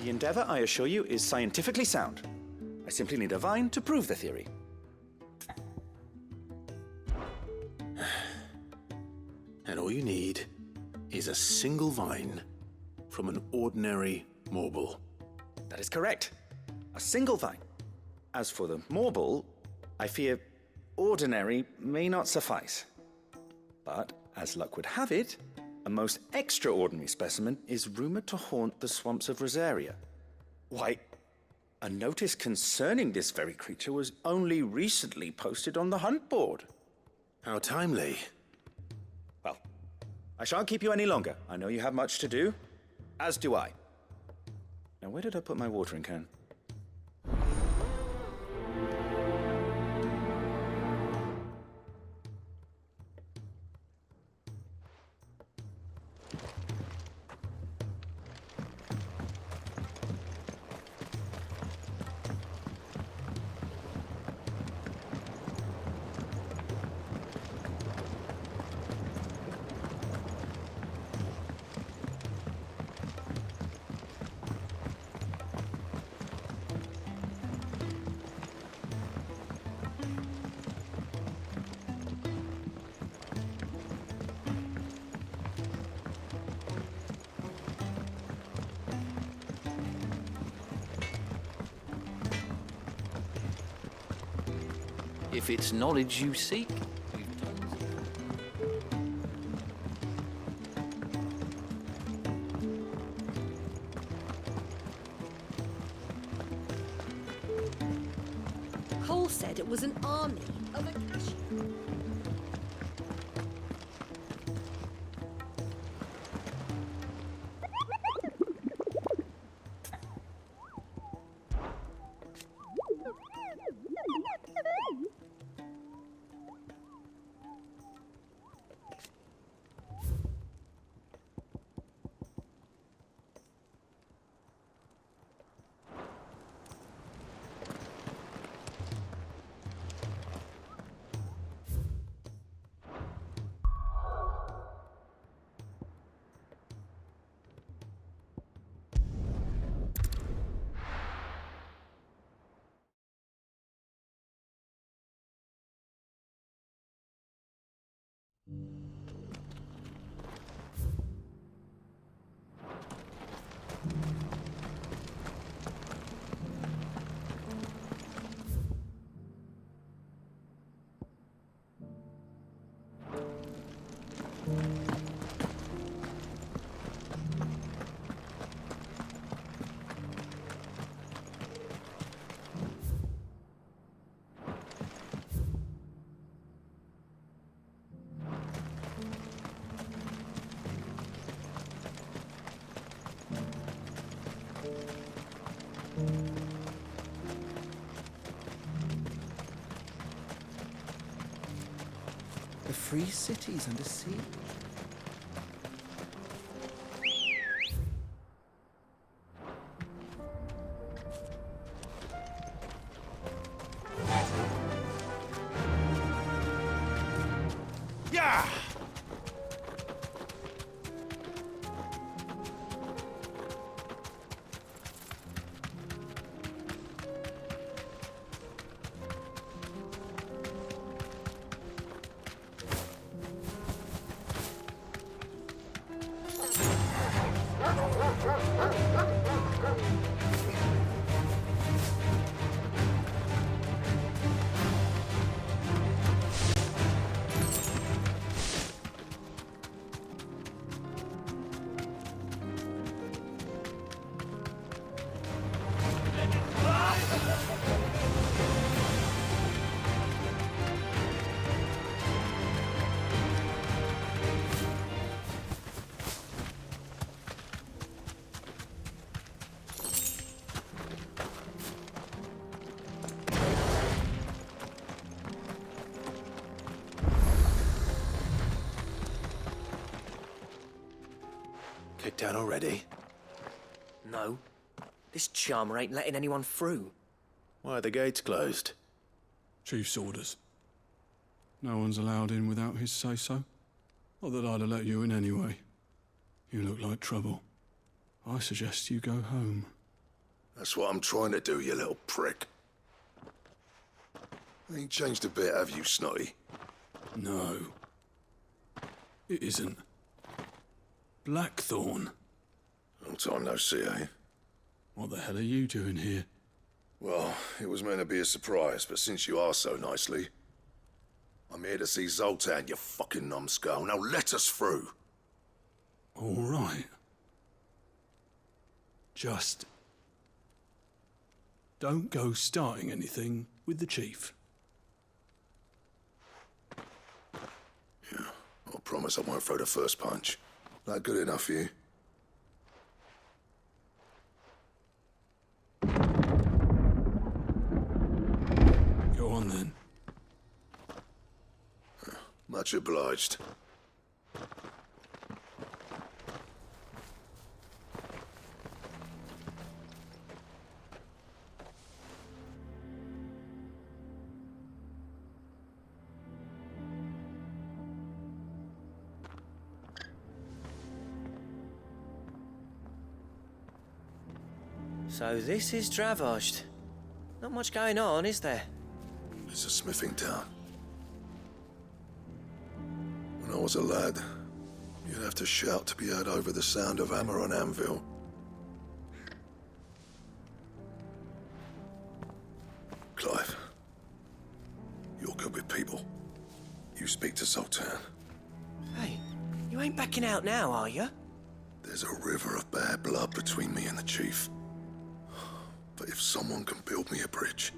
The endeavor, I assure you, is scientifically sound. I simply need a vine to prove the theory.
And all you need is a single vine from an ordinary Morble.
That is correct. A single vine. As for the Morble, I fear ordinary may not suffice. But, as luck would have it, a most extraordinary specimen is rumored to haunt the swamps of Rosaria. Why, A notice concerning this very creature was only recently posted on the hunt board.
How timely.
Well, I shan't keep you any longer. I know you have much to do, as do I. Now, where did I put my watering can?
If it's knowledge you seek,
Cole said it was an army of Acacia.
The free city's under siege.
Yeah! Kicked out already?
No. This charmer ain't letting anyone through.
Why are the gates closed?
Chief's orders. No one's allowed in without his say-so. Not that I'd have let you in anyway. You look like trouble. I suggest you go home.
That's what I'm trying to do, you little prick. Ain't changed a bit, have you, Snotty?
No. It isn't. Blackthorn.
Long time no see, eh?
What the hell are you doing here?
Well, it was meant to be a surprise, but since you are so nicely, I'm here to see Zoltan, you fucking numbskull. Now let us through.
All right. Just Don't go starting anything with the chief.
Yeah, I promise I won't throw the first punch. That good enough for you?
Go on then.
Much obliged.
So this is Dravosht. Not much going on, is there?
It's a smithing town. When I was a lad, you'd have to shout to be heard over the sound of hammer on anvil. Clive, you're good with people. You speak to Sultan.
Hey, you ain't backing out now, are you?
There's a river of bad blood between me and the chief. But if someone can build me a bridge,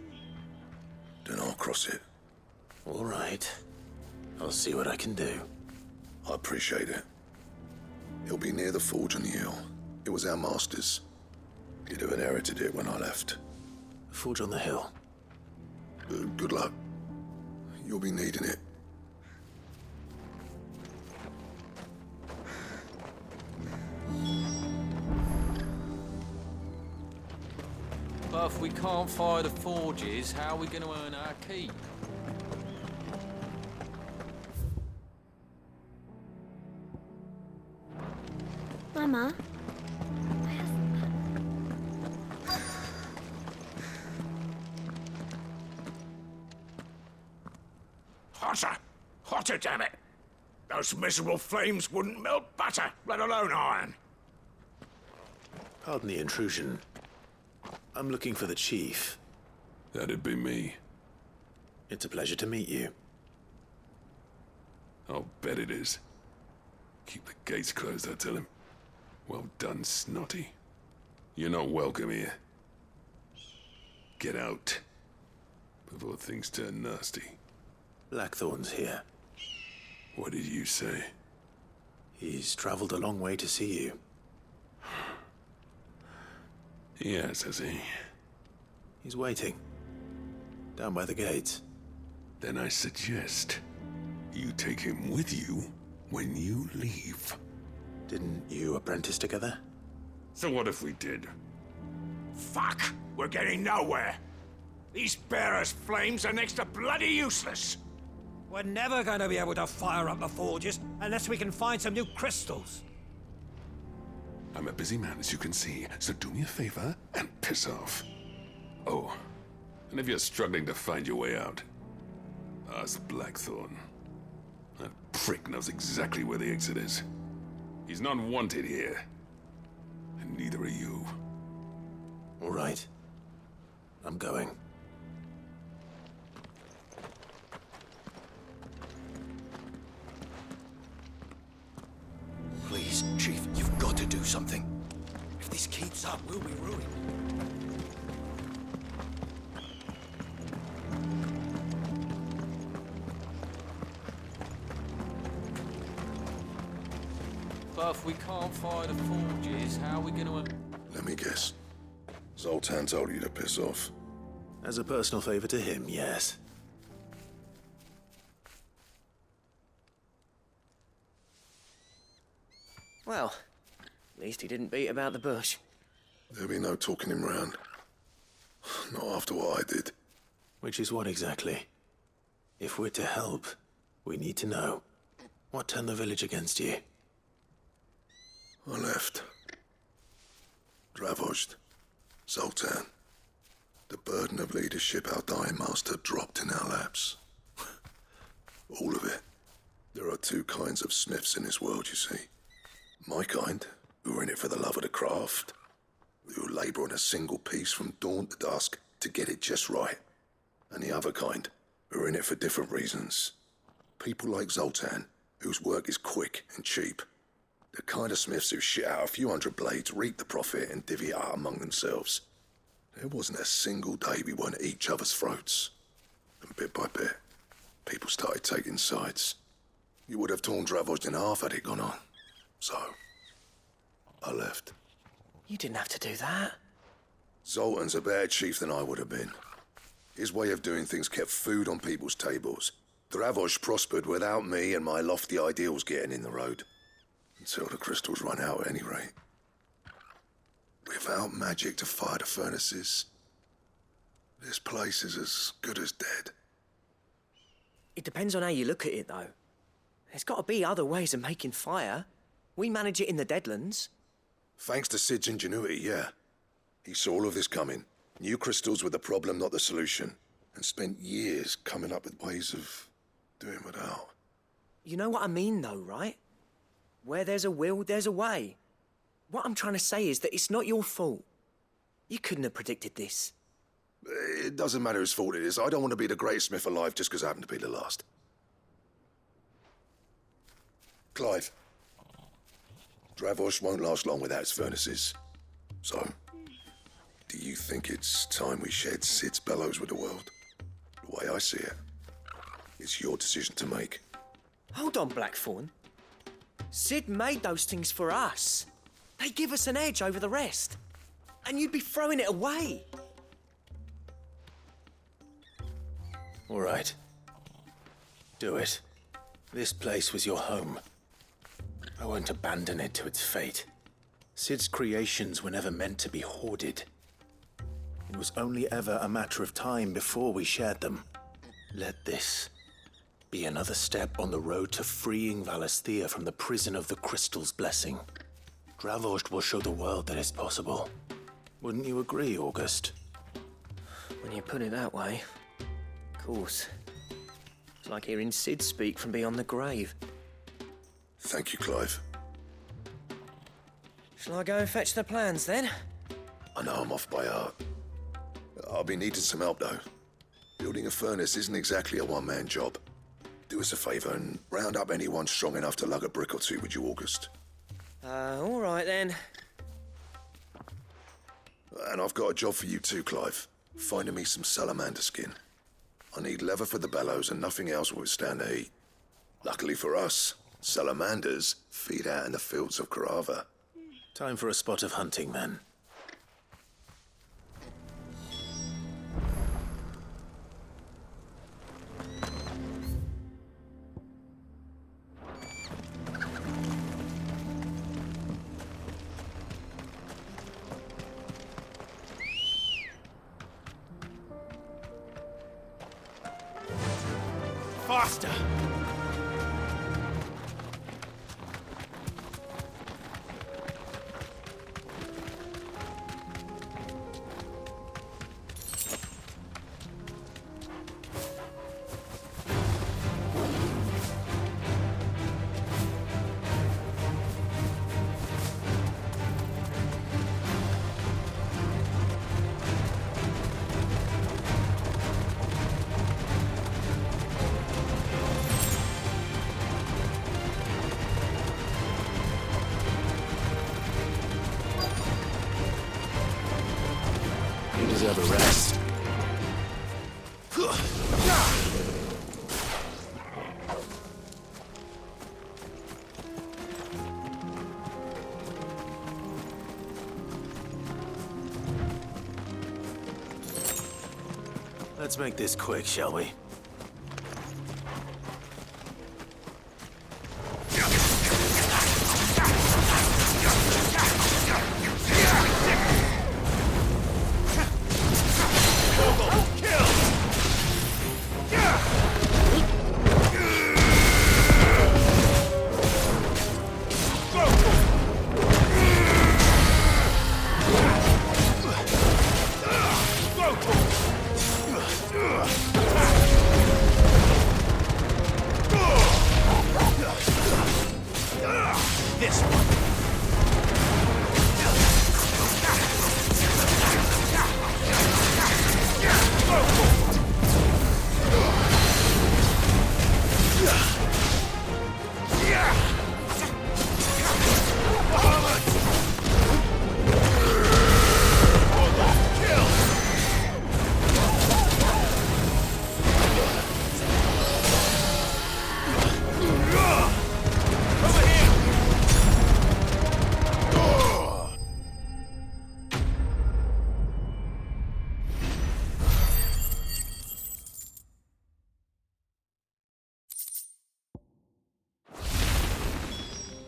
then I'll cross it.
All right. I'll see what I can do.
I appreciate it. It'll be near the forge on the hill. It was our master's. He'd have inherited it when I left.
The forge on the hill?
Good luck. You'll be needing it.
But if we can't fire the forges, how are we going to earn our keep?
Mama?
Hotter! Hotter, damn it! Those miserable flames wouldn't melt butter, let alone iron.
Pardon the intrusion. I'm looking for the chief.
That'd be me.
It's a pleasure to meet you.
I'll bet it is. Keep the gates closed, I tell him. Well done, Snotty. You're not welcome here. Get out. Before things turn nasty.
Blackthorn's here.
What did you say?
He's traveled a long way to see you.
Yes, has he?
He's waiting. Down by the gates.
Then I suggest you take him with you when you leave.
Didn't you apprentice together?
So what if we did?
Fuck! We're getting nowhere. These bearers' flames are next to bloody useless.
We're never going to be able to fire up the forges unless we can find some new crystals.
I'm a busy man, as you can see, so do me a favor and piss off. Oh, and if you're struggling to find your way out, ask Blackthorn. That prick knows exactly where the exit is. He's not wanted here. And neither are you.
All right. I'm going.
Please, Chief, you've got to do something. If this keeps up, we'll be ruined.
But if we can't fire the forges, how are we going to...
Let me guess. Zoltan told you to piss off.
As a personal favor to him, yes.
Well, at least he didn't beat about the bush.
There'll be no talking him round. Not after what I did.
Which is what exactly? If we're to help, we need to know. What turned the village against you?
I left. Dravosht. Zoltan. The burden of leadership our dying master dropped in our laps. All of it. There are two kinds of smiths in this world, you see. My kind, who are in it for the love of the craft, who labour on a single piece from dawn to dusk to get it just right. And the other kind, who are in it for different reasons. People like Zoltan, whose work is quick and cheap. The kind of smiths who shit out a few hundred blades, reap the profit, and divvy it out among themselves. There wasn't a single day we weren't at each other's throats. And bit by bit, people started taking sides. You would have torn Dravost in half had it gone on. So, I left.
You didn't have to do that.
Zoltan's a better chief than I would have been. His way of doing things kept food on people's tables. Dravost prospered without me and my lofty ideals getting in the road. Until the crystals run out at any rate. Without magic to fire the furnaces, this place is as good as dead.
It depends on how you look at it, though. There's got to be other ways of making fire. We manage it in the Deadlands.
Thanks to Sid's ingenuity, yeah. He saw all of this coming. Knew crystals were the problem, not the solution. And spent years coming up with ways of doing without.
You know what I mean, though, right? Where there's a will, there's a way. What I'm trying to say is that it's not your fault. You couldn't have predicted this.
It doesn't matter whose fault it is. I don't want to be the greatest smith alive just because I happen to be the last. Clive. Dravost won't last long without its furnaces. So, do you think it's time we shared Sid's bellows with the world? The way I see it, it's your decision to make.
Hold on, Blackthorn. Sid made those things for us. They give us an edge over the rest. And you'd be throwing it away.
All right. Do it. This place was your home. I won't abandon it to its fate. Sid's creations were never meant to be hoarded. It was only ever a matter of time before we shared them. Let this be another step on the road to freeing Valisthea from the prison of the Crystal's blessing. Dravost will show the world that it's possible. Wouldn't you agree, August?
When you put it that way, of course. It's like hearing Sid speak from beyond the grave.
Thank you, Clive.
Shall I go and fetch the plans, then?
I know I'm off by heart. I'll be needing some help, though. Building a furnace isn't exactly a one-man job. Do us a favour and round up anyone strong enough to lug a brick or two, would you, August?
All right, then.
And I've got a job for you too, Clive. Finding me some salamander skin. I need leather for the bellows and nothing else will withstand the heat. Luckily for us, salamanders feed out in the fields of Carava.
Time for a spot of hunting, then.
Faster!
You deserve a rest. Let's make this quick, shall we?
This one. Kill!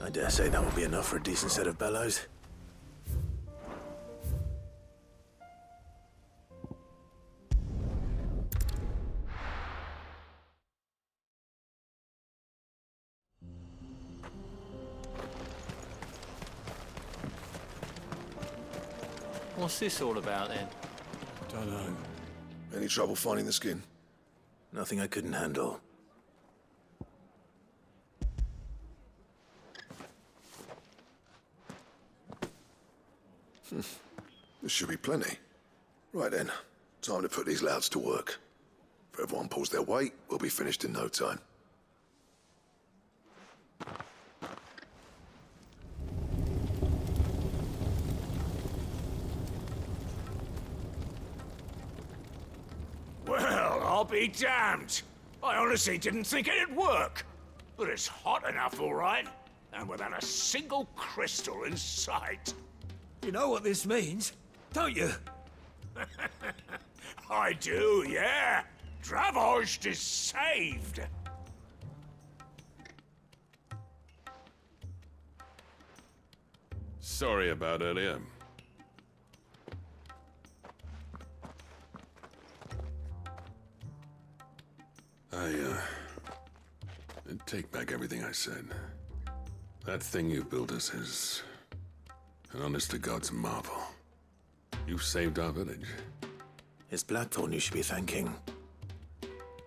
I dare say that will be enough for a decent set of bellows.
What's this all about then?
Don't know.
Any trouble finding the skin?
Nothing I couldn't handle.
There should be plenty. Right then, time to put these louds to work. If everyone pulls their weight, we'll be finished in no time.
Well, I'll be damned. I honestly didn't think it'd work. But it's hot enough, all right. And without a single crystal in sight.
You know what this means, don't you?
I do, yeah. Dravost is saved.
Sorry about earlier. I take back everything I said. That thing you built us is an honest-to-God's marvel. You've saved our village.
It's Blackthorn you should be thanking.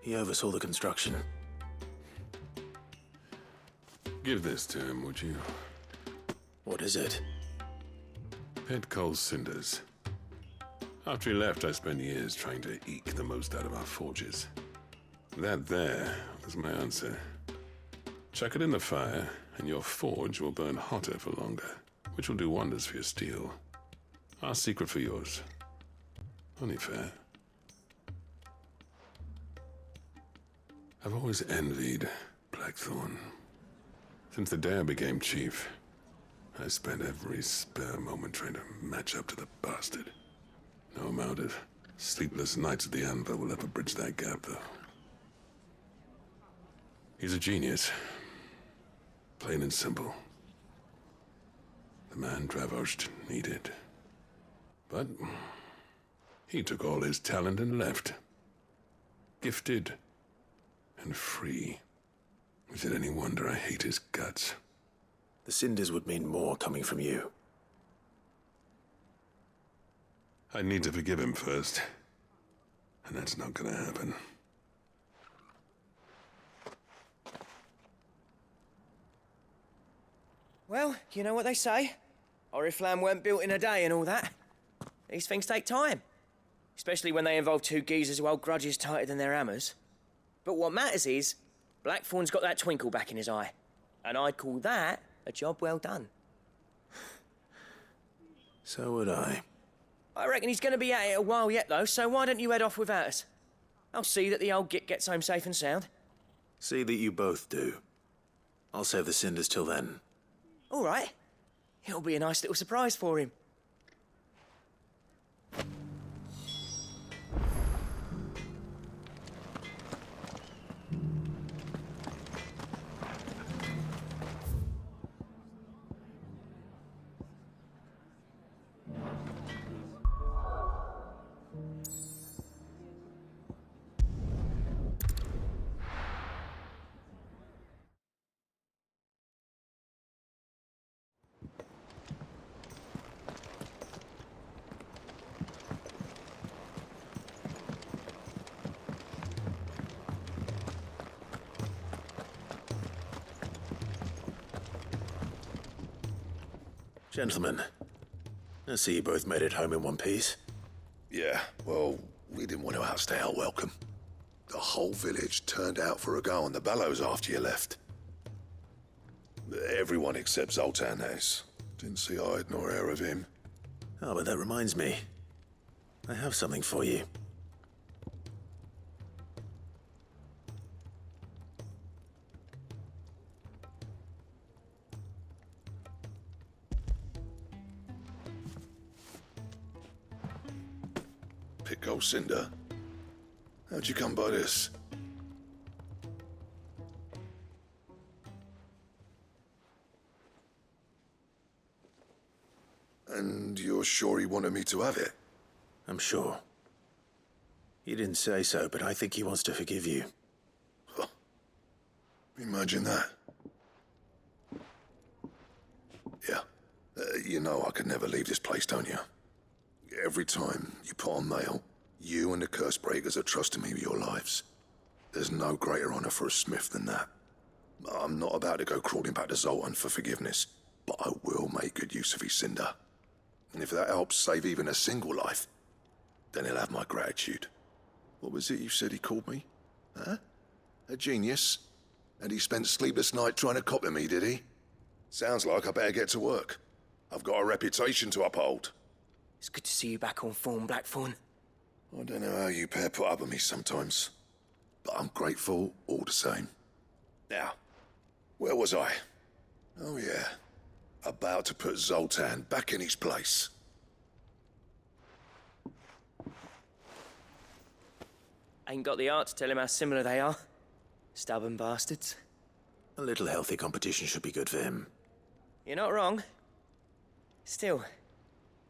He oversaw the construction.
Give this to him, would you?
What is it?
Pet Cole's cinders. After he left, I spent years trying to eke the most out of our forges. That there was my answer. Chuck it in the fire, and your forge will burn hotter for longer, which will do wonders for your steel. Our secret for yours. Only fair. I've always envied Blackthorn. Since the day I became chief, I spent every spare moment trying to match up to the bastard. No amount of sleepless nights at the anvil will ever bridge that gap, though. He's a genius. Plain and simple. The man Dravost needed. But he took all his talent and left. Gifted and free. Is it any wonder I hate his guts?
The cinders would mean more coming from you.
I need to forgive him first. And that's not gonna happen.
Well, you know what they say. Oriflamme weren't built in a day and all that. These things take time. Especially when they involve two geezers who hold grudges tighter than their hammers. But what matters is, Blackthorn's got that twinkle back in his eye. And I'd call that a job well done.
So would I.
I reckon he's going to be at it a while yet, though, so why don't you head off without us? I'll see that the old git gets home safe and sound.
See that you both do. I'll save the cinders till then.
All right. It'll be a nice little surprise for him.
Gentlemen, I see you both made it home in one piece.
Yeah, well, we didn't want to outstay our welcome. The whole village turned out for a go on the bellows after you left. Everyone except Zoltan has. Didn't see hide nor hair of him.
Oh, but that reminds me. I have something for you.
Pick cinder. How'd you come by this? And you're sure he wanted me to have it?
I'm sure. He didn't say so, but I think he wants to forgive you.
Huh. Imagine that. Yeah. You know I could never leave this place, don't you? Every time you put on mail, you and the curse breakers are trusting me with your lives. There's no greater honor for a smith than that. I'm not about to go crawling back to Zoltan for forgiveness, but I will make good use of his cinder. And if that helps save even a single life, then he'll have my gratitude. What was it you said he called me? Huh? A genius? And he spent sleepless night trying to copy me, did he? Sounds like I better get to work. I've got a reputation to uphold.
It's good to see you back on form, Blackthorn.
I don't know how you pair put up with me sometimes, but I'm grateful all the same. Now, where was I? Oh yeah, about to put Zoltan back in his place.
Ain't got the art to tell him how similar they are. Stubborn bastards.
A little healthy competition should be good for him.
You're not wrong. Still,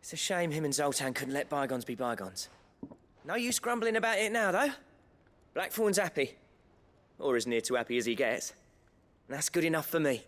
it's a shame him and Zoltan couldn't let bygones be bygones. No use grumbling about it now, though. Blackthorn's happy. Or as near to happy as he gets. And that's good enough for me.